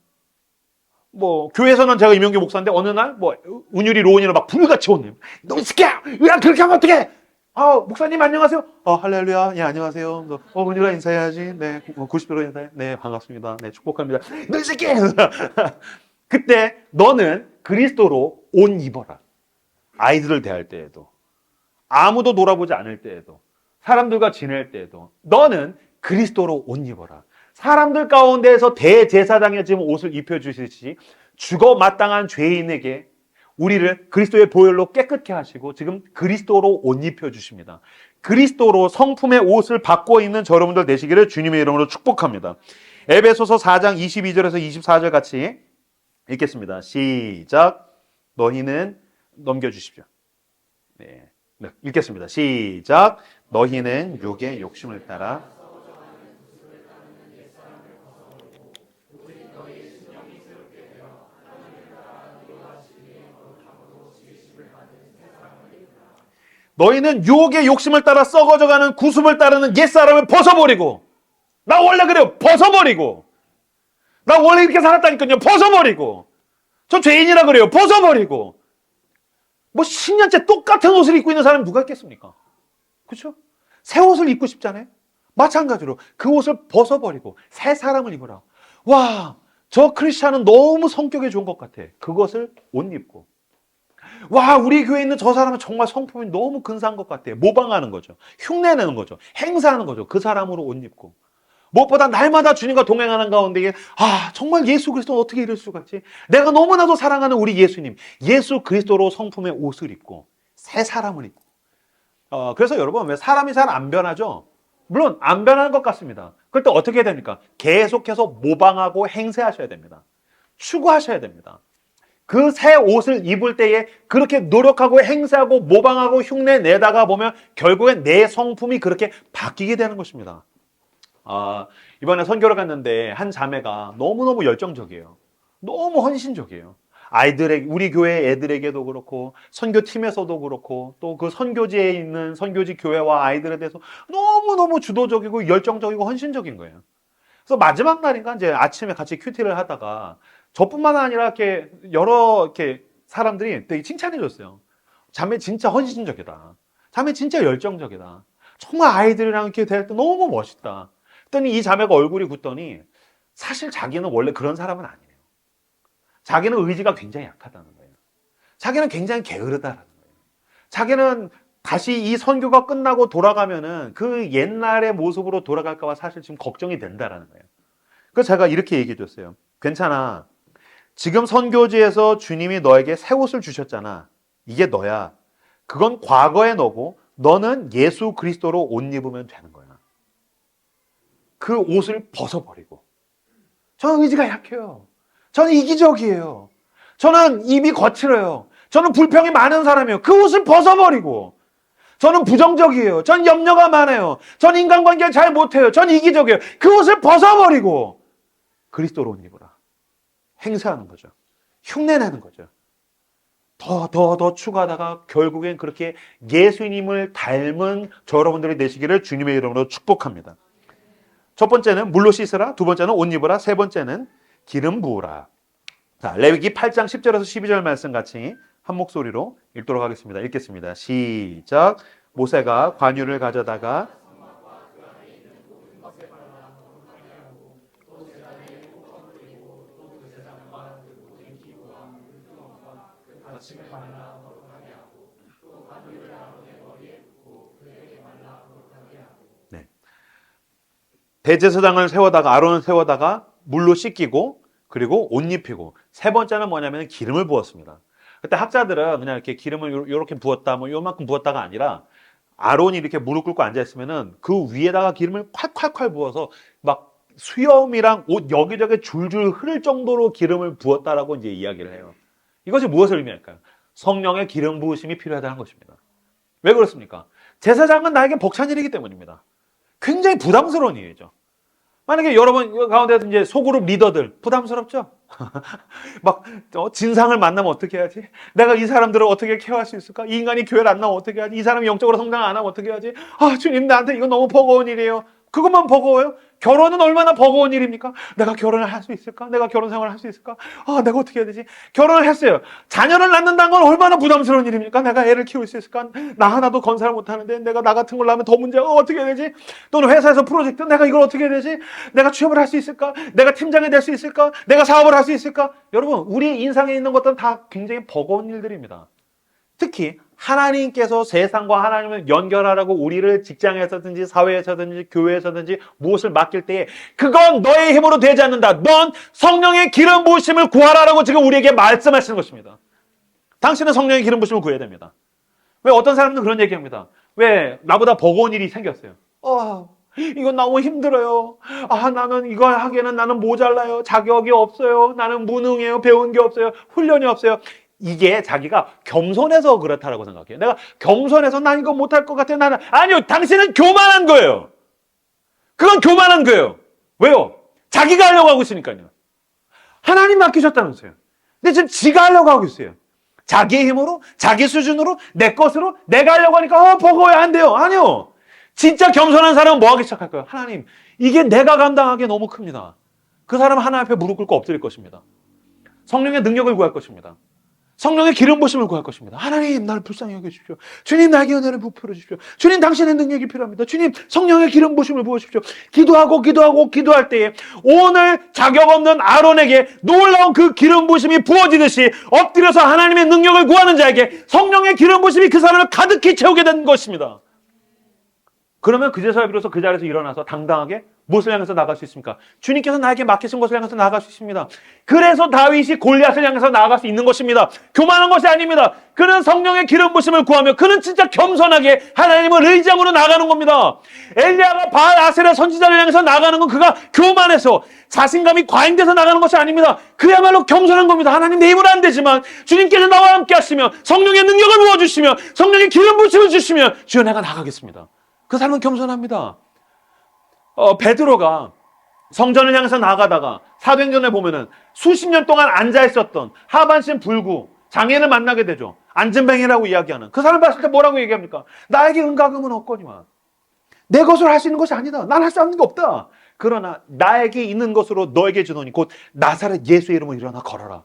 뭐 교회에서는 제가 이명규 목사인데 어느 날 뭐 운율이 로운이로 막 불같이 오네. 너 이 새끼야! 야 그렇게 하면 어떡해! 목사님 안녕하세요. 할렐루야. 예, 안녕하세요. 운율아 인사해야지. 네, 90도로 인사해. 네, 반갑습니다. 네, 축복합니다. 너 이 새끼! 그때 너는 그리스도로 옷 입어라. 아이들을 대할 때에도, 아무도 돌아보지 않을 때에도, 사람들과 지낼 때에도 너는 그리스도로 옷 입어라. 사람들 가운데에서 대제사장의 지금 옷을 입혀주시듯이 죽어 마땅한 죄인에게 우리를 그리스도의 보혈로 깨끗게 하시고 지금 그리스도로 옷 입혀주십니다. 그리스도로 성품의 옷을 받고 있는 저 여러분들 되시기를 주님의 이름으로 축복합니다. 에베소서 4장 22절에서 24절 같이 읽겠습니다. 시작. 너희는 넘겨주십시오. 네, 읽겠습니다. 시작. 너희는 육의 욕심을 따라 너희는 유혹의 욕심을 따라 썩어져가는 구습을 따르는 옛사람을 벗어버리고 나 원래 그래요. 벗어버리고 나 원래 이렇게 살았다니까요. 벗어버리고 저 죄인이라 그래요. 벗어버리고 뭐 10년째 똑같은 옷을 입고 있는 사람이 누가 있겠습니까? 그렇죠? 새 옷을 입고 싶잖아요. 마찬가지로 그 옷을 벗어버리고 새 사람을 입으라. 와, 저 크리스찬은 너무 성격이 좋은 것 같아. 그것을 옷 입고. 와, 우리 교회에 있는 저 사람은 정말 성품이 너무 근사한 것 같아. 모방하는 거죠. 흉내내는 거죠. 행사하는 거죠. 그 사람으로 옷 입고. 무엇보다 날마다 주님과 동행하는 가운데 정말 예수 그리스도는 어떻게 이럴 수가 있지? 내가 너무나도 사랑하는 우리 예수님, 예수 그리스도로 성품의 옷을 입고 새 사람을 입고. 그래서 여러분, 왜 사람이 잘 안 변하죠? 물론 안 변하는 것 같습니다. 그럴 때 어떻게 해야 됩니까? 계속해서 모방하고 행세하셔야 됩니다. 추구하셔야 됩니다. 그 새 옷을 입을 때에 그렇게 노력하고 행세하고 모방하고 흉내 내다가 보면 결국엔 내 성품이 그렇게 바뀌게 되는 것입니다. 이번에 선교를 갔는데 한 자매가 너무너무 열정적이에요. 너무 헌신적이에요. 우리 교회 애들에게도 그렇고, 선교팀에서도 그렇고, 또 그 선교지에 있는 선교지 교회와 아이들에 대해서 너무너무 주도적이고 열정적이고 헌신적인 거예요. 그래서 마지막 날인가 이제 아침에 같이 큐티를 하다가 저뿐만 아니라 이렇게 여러 사람들이 되게 칭찬해 줬어요. 자매 진짜 헌신적이다. 자매 진짜 열정적이다. 정말 아이들이랑 이렇게 대할 때 너무 멋있다. 그랬더니 이 자매가 얼굴이 굳더니 사실 자기는 원래 그런 사람은 아니에요. 자기는 의지가 굉장히 약하다는 거예요. 자기는 굉장히 게으르다라는 거예요. 자기는 다시 이 선교가 끝나고 돌아가면은 그 옛날의 모습으로 돌아갈까 봐 사실 지금 걱정이 된다라는 거예요. 그래서 제가 이렇게 얘기해 줬어요. 괜찮아. 지금 선교지에서 주님이 너에게 새 옷을 주셨잖아. 이게 너야. 그건 과거의 너고 너는 예수 그리스도로 옷 입으면 되는 거야. 그 옷을 벗어버리고. 저는 의지가 약해요. 저는 이기적이에요. 저는 입이 거칠어요. 저는 불평이 많은 사람이에요. 그 옷을 벗어버리고. 저는 부정적이에요. 전 염려가 많아요. 전 인간관계 잘 못해요. 전 이기적이에요. 그 옷을 벗어버리고 그리스도로 옷 입으라. 행사하는 거죠. 흉내내는 거죠. 더 추가하다가 결국엔 그렇게 예수님을 닮은 저 여러분들이 되시기를 주님의 이름으로 축복합니다. 첫 번째는 물로 씻으라, 두 번째는 옷 입으라, 세 번째는 기름 부으라. 자, 레위기 8장 10절에서 12절 말씀 같이 한 목소리로 읽도록 하겠습니다. 읽겠습니다. 시작. 모세가 관유를 가져다가 네. 대제사장을 세워다가 아론을 세워다가 물로 씻기고 그리고 옷 입히고 세 번째는 뭐냐면 기름을 부었습니다. 그때 학자들은 그냥 이렇게 기름을 이렇게 부었다 뭐 요만큼 부었다가 아니라 아론이 이렇게 무릎 꿇고 앉아 있으면은 그 위에다가 기름을 콸콸콸 부어서 막 수염이랑 옷 여기저기 줄줄 흐를 정도로 기름을 부었다라고 이제 이야기를 해요. 이것이 무엇을 의미할까요? 성령의 기름 부으심이 필요하다는 것입니다. 왜 그렇습니까? 제사장은 나에게 벅찬 일이기 때문입니다. 굉장히 부담스러운 일이죠. 만약에 여러분 가운데서 이제 소그룹 리더들 부담스럽죠? 막 진상을 만나면 어떻게 해야지? 내가 이 사람들을 어떻게 케어할 수 있을까? 이 인간이 교회를 안 나오면 어떻게 해야지? 이 사람이 영적으로 성장 안 하면 어떻게 해야지? 주님 나한테 이거 너무 버거운 일이에요. 그것만 버거워요? 결혼은 얼마나 버거운 일입니까? 내가 결혼을 할 수 있을까? 내가 결혼 생활을 할 수 있을까? 내가 어떻게 해야 되지? 결혼을 했어요. 자녀를 낳는다는 건 얼마나 부담스러운 일입니까? 내가 애를 키울 수 있을까? 나 하나도 건사를 못하는데 내가 나 같은 걸 하면 더 문제가 어떻게 해야 되지? 또는 회사에서 프로젝트 내가 이걸 어떻게 해야 되지? 내가 취업을 할 수 있을까? 내가 팀장이 될 수 있을까? 내가 사업을 할 수 있을까? 여러분 우리 인상에 있는 것들은 다 굉장히 버거운 일들입니다. 특히 하나님께서 세상과 하나님을 연결하라고 우리를 직장에서든지 사회에서든지 교회에서든지 무엇을 맡길 때에 그건 너의 힘으로 되지 않는다. 넌 성령의 기름 부으심을 구하라라고 지금 우리에게 말씀하시는 것입니다. 당신은 성령의 기름 부으심을 구해야 됩니다. 왜 어떤 사람들은 그런 얘기합니다. 왜 나보다 버거운 일이 생겼어요. 이건 너무 힘들어요. 나는 이거 하기에는 나는 모자라요. 자격이 없어요. 나는 무능해요. 배운 게 없어요. 훈련이 없어요. 이게 자기가 겸손해서 그렇다라고 생각해요. 내가 겸손해서 난 이거 못할 것 같아. 아니요. 당신은 교만한 거예요. 그건 교만한 거예요. 왜요? 자기가 하려고 하고 있으니까요. 하나님 맡기셨다면서요. 근데 지금 지가 하려고 하고 있어요. 자기의 힘으로, 자기 수준으로, 내 것으로 내가 하려고 하니까 버거워요. 안 돼요. 아니요. 진짜 겸손한 사람은 뭐 하기 시작할 거예요? 하나님, 이게 내가 감당하기에 너무 큽니다. 그 사람은 하나님 앞에 무릎 꿇고 엎드릴 것입니다. 성령의 능력을 구할 것입니다. 성령의 기름 부심을 구할 것입니다. 하나님, 나를 불쌍히 여겨주십시오. 주님, 나에게 은혜를 부풀어 주십시오. 주님, 당신의 능력이 필요합니다. 주님, 성령의 기름 부심을 부어주십시오. 기도하고 기도할 때에 오늘 자격 없는 아론에게 놀라운 그 기름 부심이 부어지듯이 엎드려서 하나님의 능력을 구하는 자에게 성령의 기름 부심이 그 사람을 가득히 채우게 된 것입니다. 그러면 그제서야 비로소 그 자리에서 일어나서 당당하게 무엇을 향해서 나아갈 수 있습니까? 주님께서 나에게 맡기신 것을 향해서 나아갈 수 있습니다. 그래서 다윗이 골리앗을 향해서 나아갈 수 있는 것입니다. 교만한 것이 아닙니다. 그는 성령의 기름 부심을 구하며 그는 진짜 겸손하게 하나님을 의지함으로 나아가는 겁니다. 엘리야가 바알 아세라 선지자를 향해서 나아가는 건 그가 교만해서 자신감이 과잉돼서 나가는 것이 아닙니다. 그야말로 겸손한 겁니다. 하나님, 내 힘으로 안 되지만 주님께서 나와 함께 하시며 성령의 능력을 부어주시며 성령의 기름 부심을 주시며 주여, 내가 나가겠습니다. 그 사람은 겸손합니다. 베드로가 성전을 향해서 나가다가 사도행전에 보면은 수십 년 동안 앉아 있었던 하반신 불구 장애인을 만나게 되죠. 앉은뱅이라고 이야기하는 그 사람 봤을 때 뭐라고 얘기합니까? 나에게 은가금은 없거니와 내 것으로 할 수 있는 것이 아니다. 난 할 수 없는 게 없다. 그러나 나에게 있는 것으로 너에게 주노니 곧 나사렛 예수의 이름으로 일어나 걸어라.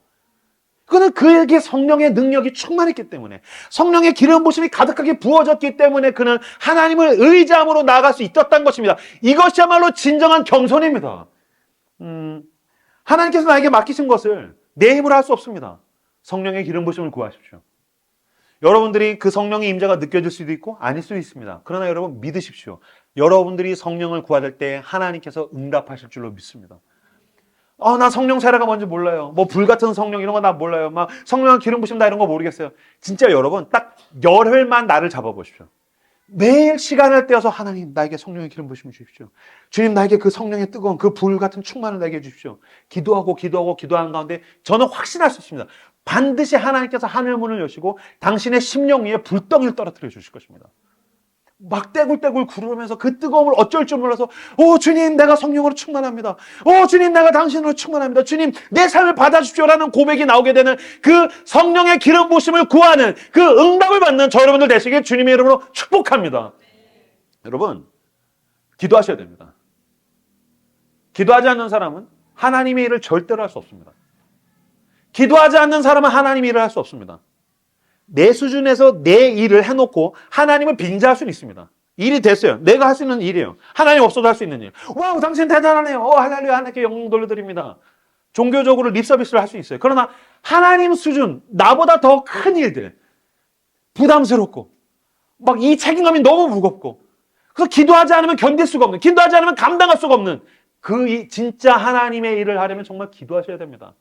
그는 그에게 성령의 능력이 충만했기 때문에, 성령의 기름 부심이 가득하게 부어졌기 때문에 그는 하나님을 의지함으로 나아갈 수 있었던 것입니다. 이것이야말로 진정한 겸손입니다. 하나님께서 나에게 맡기신 것을 내 힘으로 할 수 없습니다. 성령의 기름 부심을 구하십시오. 여러분들이 그 성령의 임재가 느껴질 수도 있고 아닐 수도 있습니다. 그러나 여러분, 믿으십시오. 여러분들이 성령을 구할 때 하나님께서 응답하실 줄로 믿습니다. 나 성령 세례가 뭔지 몰라요. 뭐 불같은 성령 이런 거 나 몰라요. 막 성령 기름 부심 다 이런 거 모르겠어요. 진짜 여러분, 딱 열흘만 나를 잡아보십시오. 매일 시간을 떼어서 하나님, 나에게 성령의 기름 부심을 주십시오. 주님, 나에게 그 성령의 뜨거운 그 불 같은 충만을 나에게 주십시오. 기도하는 가운데 저는 확신할 수 있습니다. 반드시 하나님께서 하늘 문을 여시고 당신의 심령 위에 불덩이를 떨어뜨려 주실 것입니다. 막 떼굴떼굴 구르면서 그 뜨거움을 어쩔 줄 몰라서, 오 주님, 내가 성령으로 충만합니다. 오 주님, 내가 당신으로 충만합니다. 주님, 내 삶을 받아주십시오라는 고백이 나오게 되는 그 성령의 기름 부심을 구하는 그 응답을 받는 저 여러분들 되시길 주님의 이름으로 축복합니다. 여러분, 기도하셔야 됩니다. 기도하지 않는 사람은 하나님의 일을 절대로 할 수 없습니다. 기도하지 않는 사람은 하나님의 일을 할 수 없습니다. 내 수준에서 내 일을 해놓고 하나님을 빙자할 수는 있습니다. 일이 됐어요. 내가 할 수 있는 일이에요. 하나님 없어도 할 수 있는 일. 와우, 당신 대단하네요. 할렐루야, 하나님께 영광 돌려드립니다. 종교적으로 립서비스를 할 수 있어요. 그러나 하나님 수준, 나보다 더 큰 일들, 부담스럽고 막 이 책임감이 너무 무겁고, 그래서 기도하지 않으면 견딜 수가 없는, 기도하지 않으면 감당할 수가 없는 진짜 하나님의 일을 하려면 정말 기도하셔야 됩니다.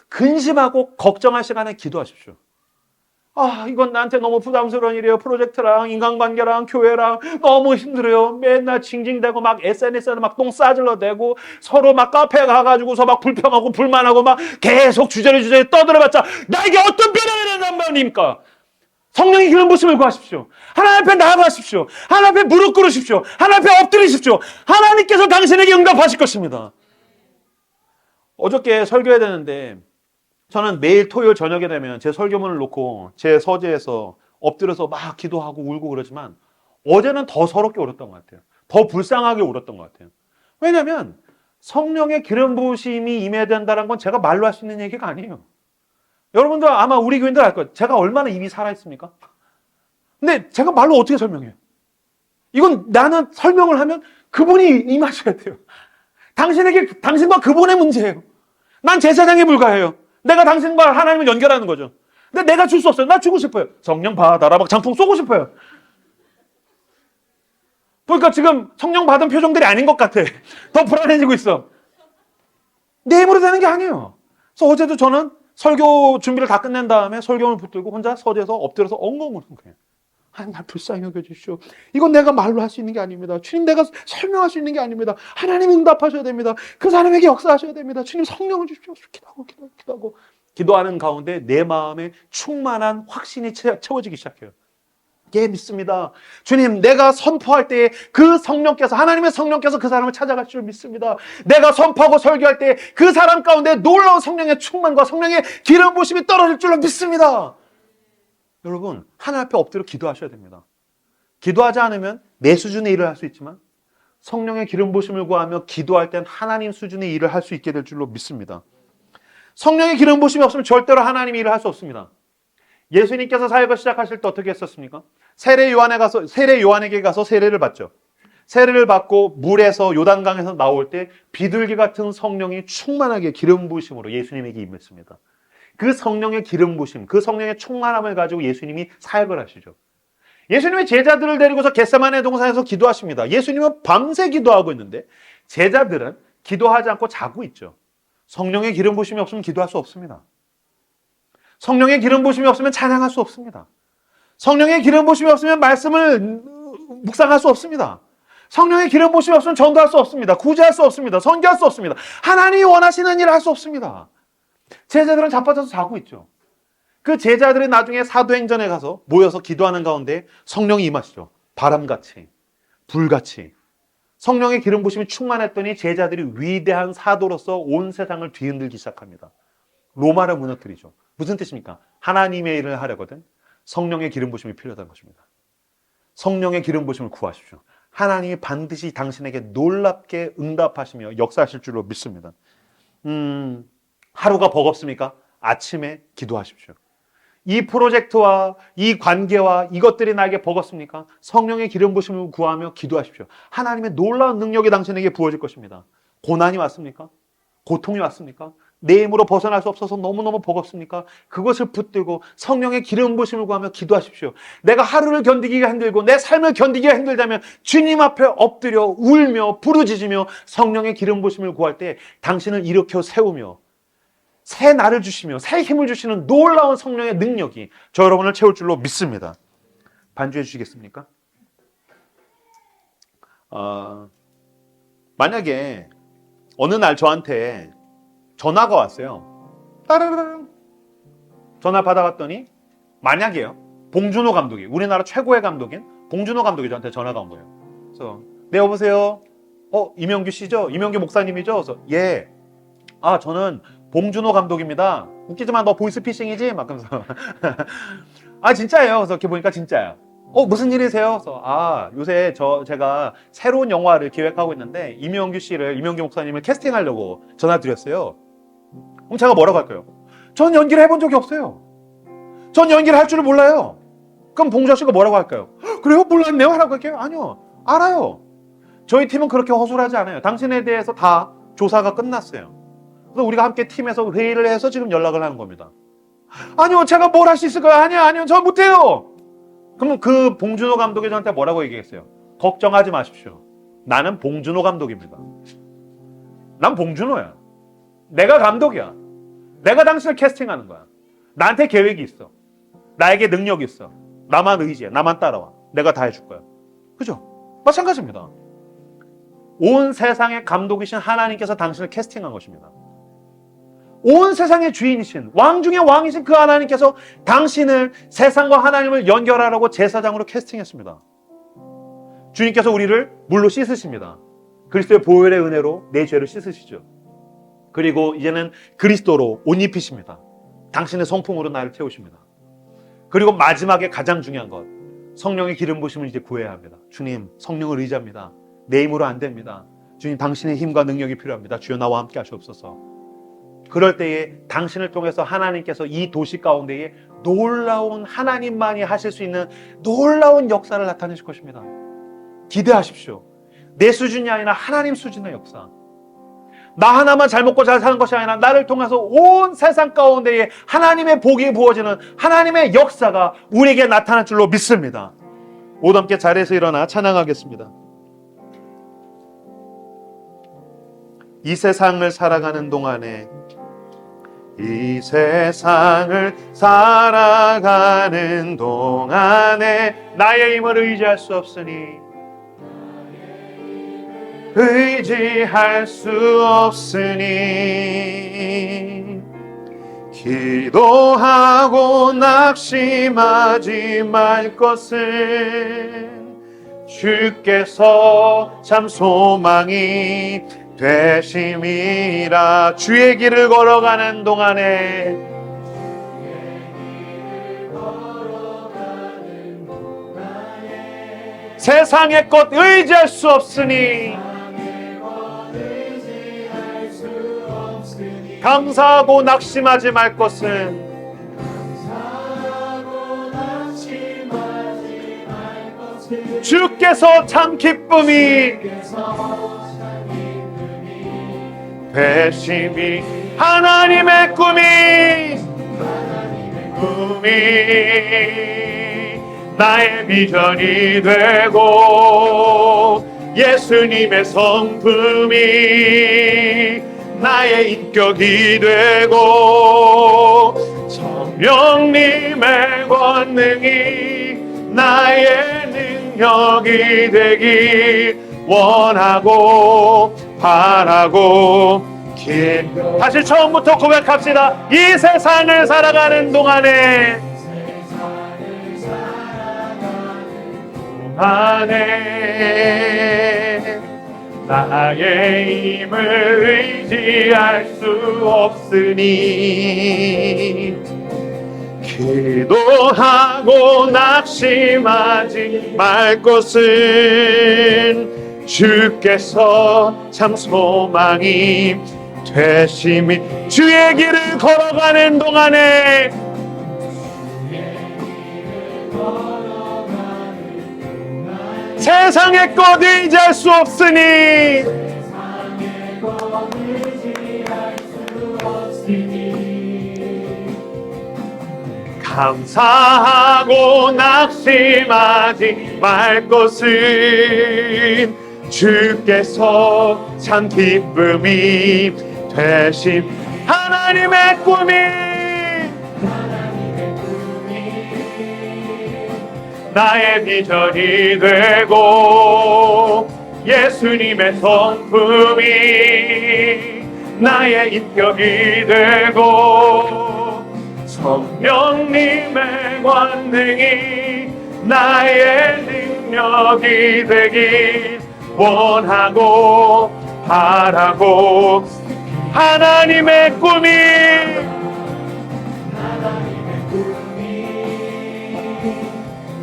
근심하고 걱정할 시간에 기도하십시오. 이건 나한테 너무 부담스러운 일이에요. 프로젝트랑 인간관계랑 교회랑 너무 힘들어요. 맨날 징징대고 막 SNS에 막 똥 싸질러대고 서로 막 카페에 가가지고서 막 불평하고 불만하고 막 계속 주저리 떠들어봤자 나에게 어떤 변화가 일어난단 말입니까? 성령의 기름 부심을 구하십시오. 하나님 앞에 나아가십시오. 하나님 앞에 무릎 꿇으십시오. 하나님 앞에 엎드리십시오. 하나님께서 당신에게 응답하실 것입니다. 어저께 설교해야 되는데 저는 매일 토요일 저녁에 되면 제 설교문을 놓고 제 서재에서 엎드려서 막 기도하고 울고 그러지만 어제는 더 서럽게 울었던 것 같아요. 더 불쌍하게 울었던 것 같아요. 왜냐하면 성령의 기름 부으심이 임해야 된다는 건 제가 말로 할 수 있는 얘기가 아니에요. 여러분들 아마 우리 교인들 알 거예요. 제가 얼마나 입이 살아있습니까? 근데 제가 말로 어떻게 설명해요? 이건 나는 설명을 하면 그분이 임하셔야 돼요. 당신과 그분의 문제예요. 난 제사장에 불과해요. 내가 당신과 하나님을 연결하는 거죠. 근데 내가 줄 수 없어요. 나 주고 싶어요. 성령 받아라 막 장풍 쏘고 싶어요. 그러니까 지금 성령 받은 표정들이 아닌 것 같아. 더 불안해지고 있어. 내 힘으로 되는 게 아니에요. 그래서 어제도 저는 설교 준비를 다 끝낸 다음에 설교문을 붙들고 혼자 서재에서 엎드려서 엉엉 우는 거예요. 하나님, 날 불쌍히 여겨주십시오. 이건 내가 말로 할 수 있는 게 아닙니다. 주님, 내가 설명할 수 있는 게 아닙니다. 하나님 응답하셔야 됩니다. 그 사람에게 역사하셔야 됩니다. 주님, 성령을 주십시오. 기도하고 기도하는 가운데 내 마음에 충만한 확신이 채워지기 시작해요. 예, 믿습니다. 주님, 내가 선포할 때에 그 성령께서, 하나님의 성령께서 그 사람을 찾아갈 줄 믿습니다. 내가 선포하고 설교할 때에 그 사람 가운데 놀라운 성령의 충만과 성령의 기름 부심이 떨어질 줄로 믿습니다. 여러분, 하나님 앞에 엎드려 기도하셔야 됩니다. 기도하지 않으면 내 수준의 일을 할 수 있지만 성령의 기름 부심을 구하며 기도할 땐 하나님 수준의 일을 할 수 있게 될 줄로 믿습니다. 성령의 기름 부심이 없으면 절대로 하나님 일을 할 수 없습니다. 예수님께서 사역을 시작하실 때 어떻게 했었습니까? 세례 요한에게 가서 세례를 받죠. 세례를 받고 물에서 요단강에서 나올 때 비둘기 같은 성령이 충만하게 기름 부심으로 예수님에게 임했습니다. 그 성령의 기름 부심, 그 성령의 충만함을 가지고 예수님이 사역을 하시죠. 예수님의 제자들을 데리고서 겟세마네 동산에서 기도하십니다. 예수님은 밤새 기도하고 있는데 제자들은 기도하지 않고 자고 있죠. 성령의 기름 부심이 없으면 기도할 수 없습니다. 성령의 기름 부심이 없으면 찬양할 수 없습니다. 성령의 기름 부심이 없으면 말씀을 묵상할 수 없습니다. 성령의 기름 부심이 없으면 전도할 수 없습니다. 구제할 수 없습니다. 선교할 수 없습니다. 하나님이 원하시는 일을 할 수 없습니다. 제자들은 자빠져서 자고 있죠. 그 제자들이 나중에 사도행전에 가서 모여서 기도하는 가운데 성령이 임하시죠. 바람같이, 불같이. 성령의 기름 부심이 충만했더니 제자들이 위대한 사도로서 온 세상을 뒤흔들기 시작합니다. 로마를 무너뜨리죠. 무슨 뜻입니까? 하나님의 일을 하려거든 성령의 기름 부심이 필요하다는 것입니다. 성령의 기름 부심을 구하십시오. 하나님이 반드시 당신에게 놀랍게 응답하시며 역사하실 줄로 믿습니다. 하루가 버겁습니까? 아침에 기도하십시오. 이 프로젝트와 이 관계와 이것들이 나에게 버겁습니까? 성령의 기름 부심을 구하며 기도하십시오. 하나님의 놀라운 능력이 당신에게 부어질 것입니다. 고난이 왔습니까? 고통이 왔습니까? 내 힘으로 벗어날 수 없어서 너무너무 버겁습니까? 그것을 붙들고 성령의 기름 부심을 구하며 기도하십시오. 내가 하루를 견디기가 힘들고 내 삶을 견디기가 힘들다면 주님 앞에 엎드려 울며 부르짖으며 성령의 기름 부심을 구할 때 당신을 일으켜 세우며 새 날을 주시며 새 힘을 주시는 놀라운 성령의 능력이 저 여러분을 채울 줄로 믿습니다. 반주해 주시겠습니까? 만약에 어느 날 저한테 전화가 왔어요. 따르르르 전화 받아봤더니 만약에요. 봉준호 감독이 우리나라 최고의 감독인 봉준호 감독이 저한테 전화가 온 거예요. 그래서 네 여보세요. 이명규 씨죠? 이명규 목사님이죠? 그래서 예. 저는 봉준호 감독입니다. 웃기지만 너 보이스피싱이지? 막 그러면서 진짜예요. 그래서 이렇게 보니까 진짜야. 무슨 일이세요? 그래서 요새 제가 새로운 영화를 기획하고 있는데 이명규 목사님을 캐스팅하려고 전화 드렸어요. 그럼 제가 뭐라고 할까요? 전 연기를 해본 적이 없어요. 전 연기를 할 줄을 몰라요. 그럼 봉준호 씨가 뭐라고 할까요? 그래요? 몰랐네요? 하라고 할게요? 아니요. 알아요. 저희 팀은 그렇게 허술하지 않아요. 당신에 대해서 다 조사가 끝났어요. 그래서 우리가 함께 팀에서 회의를 해서 지금 연락을 하는 겁니다. 아니요, 제가 뭘 할 수 있을까요? 아니요, 저 못해요. 그럼 그 봉준호 감독이 저한테 뭐라고 얘기했어요? 걱정하지 마십시오. 나는 봉준호 감독입니다. 난 봉준호야. 내가 감독이야. 내가 당신을 캐스팅하는 거야. 나한테 계획이 있어. 나에게 능력이 있어. 나만 의지해. 나만 따라와. 내가 다 해줄 거야. 그죠? 마찬가지입니다. 온 세상의 감독이신 하나님께서 당신을 캐스팅한 것입니다. 온 세상의 주인이신 왕 중의 왕이신 그 하나님께서 당신을 세상과 하나님을 연결하라고 제사장으로 캐스팅했습니다. 주님께서 우리를 물로 씻으십니다. 그리스도의 보혈의 은혜로 내 죄를 씻으시죠. 그리고 이제는 그리스도로 옷 입히십니다. 당신의 성품으로 나를 채우십니다. 그리고 마지막에 가장 중요한 것, 성령의 기름 부심을 이제 구해야 합니다. 주님, 성령을 의지합니다. 내 힘으로 안 됩니다. 주님, 당신의 힘과 능력이 필요합니다. 주여 나와 함께 하시옵소서. 그럴 때에 당신을 통해서 하나님께서 이 도시 가운데에 놀라운 하나님만이 하실 수 있는 놀라운 역사를 나타내실 것입니다. 기대하십시오. 내 수준이 아니라 하나님 수준의 역사. 나 하나만 잘 먹고 잘 사는 것이 아니라 나를 통해서 온 세상 가운데에 하나님의 복이 부어지는 하나님의 역사가 우리에게 나타날 줄로 믿습니다. 모두 함께 자리에서 일어나 찬양하겠습니다. 이 세상을 살아가는 동안에 이 세상을 살아가는 동안에 나의 힘을 의지할 수 없으니 의지할 수 없으니 기도하고 낙심하지 말 것은 주께서 참 소망이 되심이라. 주의 길을 걸어가는 동안에 세상의 것 의지할 수 없으니 감사하고 낙심하지 말 것은 주께서 참 기쁨이 되심이 하나님의 꿈이 나의 비전이 되고 예수님의 성품이 나의 인격이 되고 성령님의 권능이 나의 능력이 되길 원하고 바라고 다시 처음부터 고백합시다. 이 세상을 살아가는 동안에 나의 힘을 의지할 수 없으니 기도하고 낙심하지 말 것은 주께서 참 소망이 되심이 주의 길을 걸어가는 동안에 세상의 것 의지할 수 없으니 감사하고 낙심하지 말 것은 주께서 참 기쁨이 되심 하나님의 꿈이 나의 비전이 되고 예수님의 성품이 나의 인격이 되고 성령님의 권능이 나의 능력이 되길 원하고 바라고 하나님의 꿈이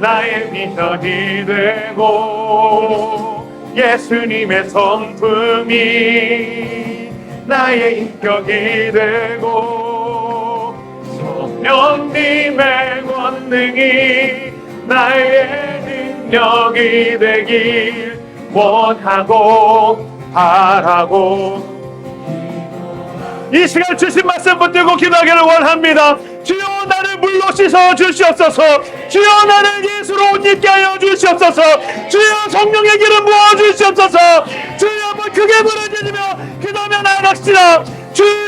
나의 비전이 되고 예수님의 성품이 나의 인격이 되고 성령님의 권능이 나의 능력이 되길 원하고 바라고 이 시간 주신 말씀 붙들고 기도하기를 원합니다. 주여 나를 물로 씻어 주시옵소서. 주여 나를 예수로 옷 입게 하여 주시옵소서. 주여 성령의 기름 부어 주시옵소서. 주여 한번 크게 부르짖으며 기도하며 나아갑시다. 주여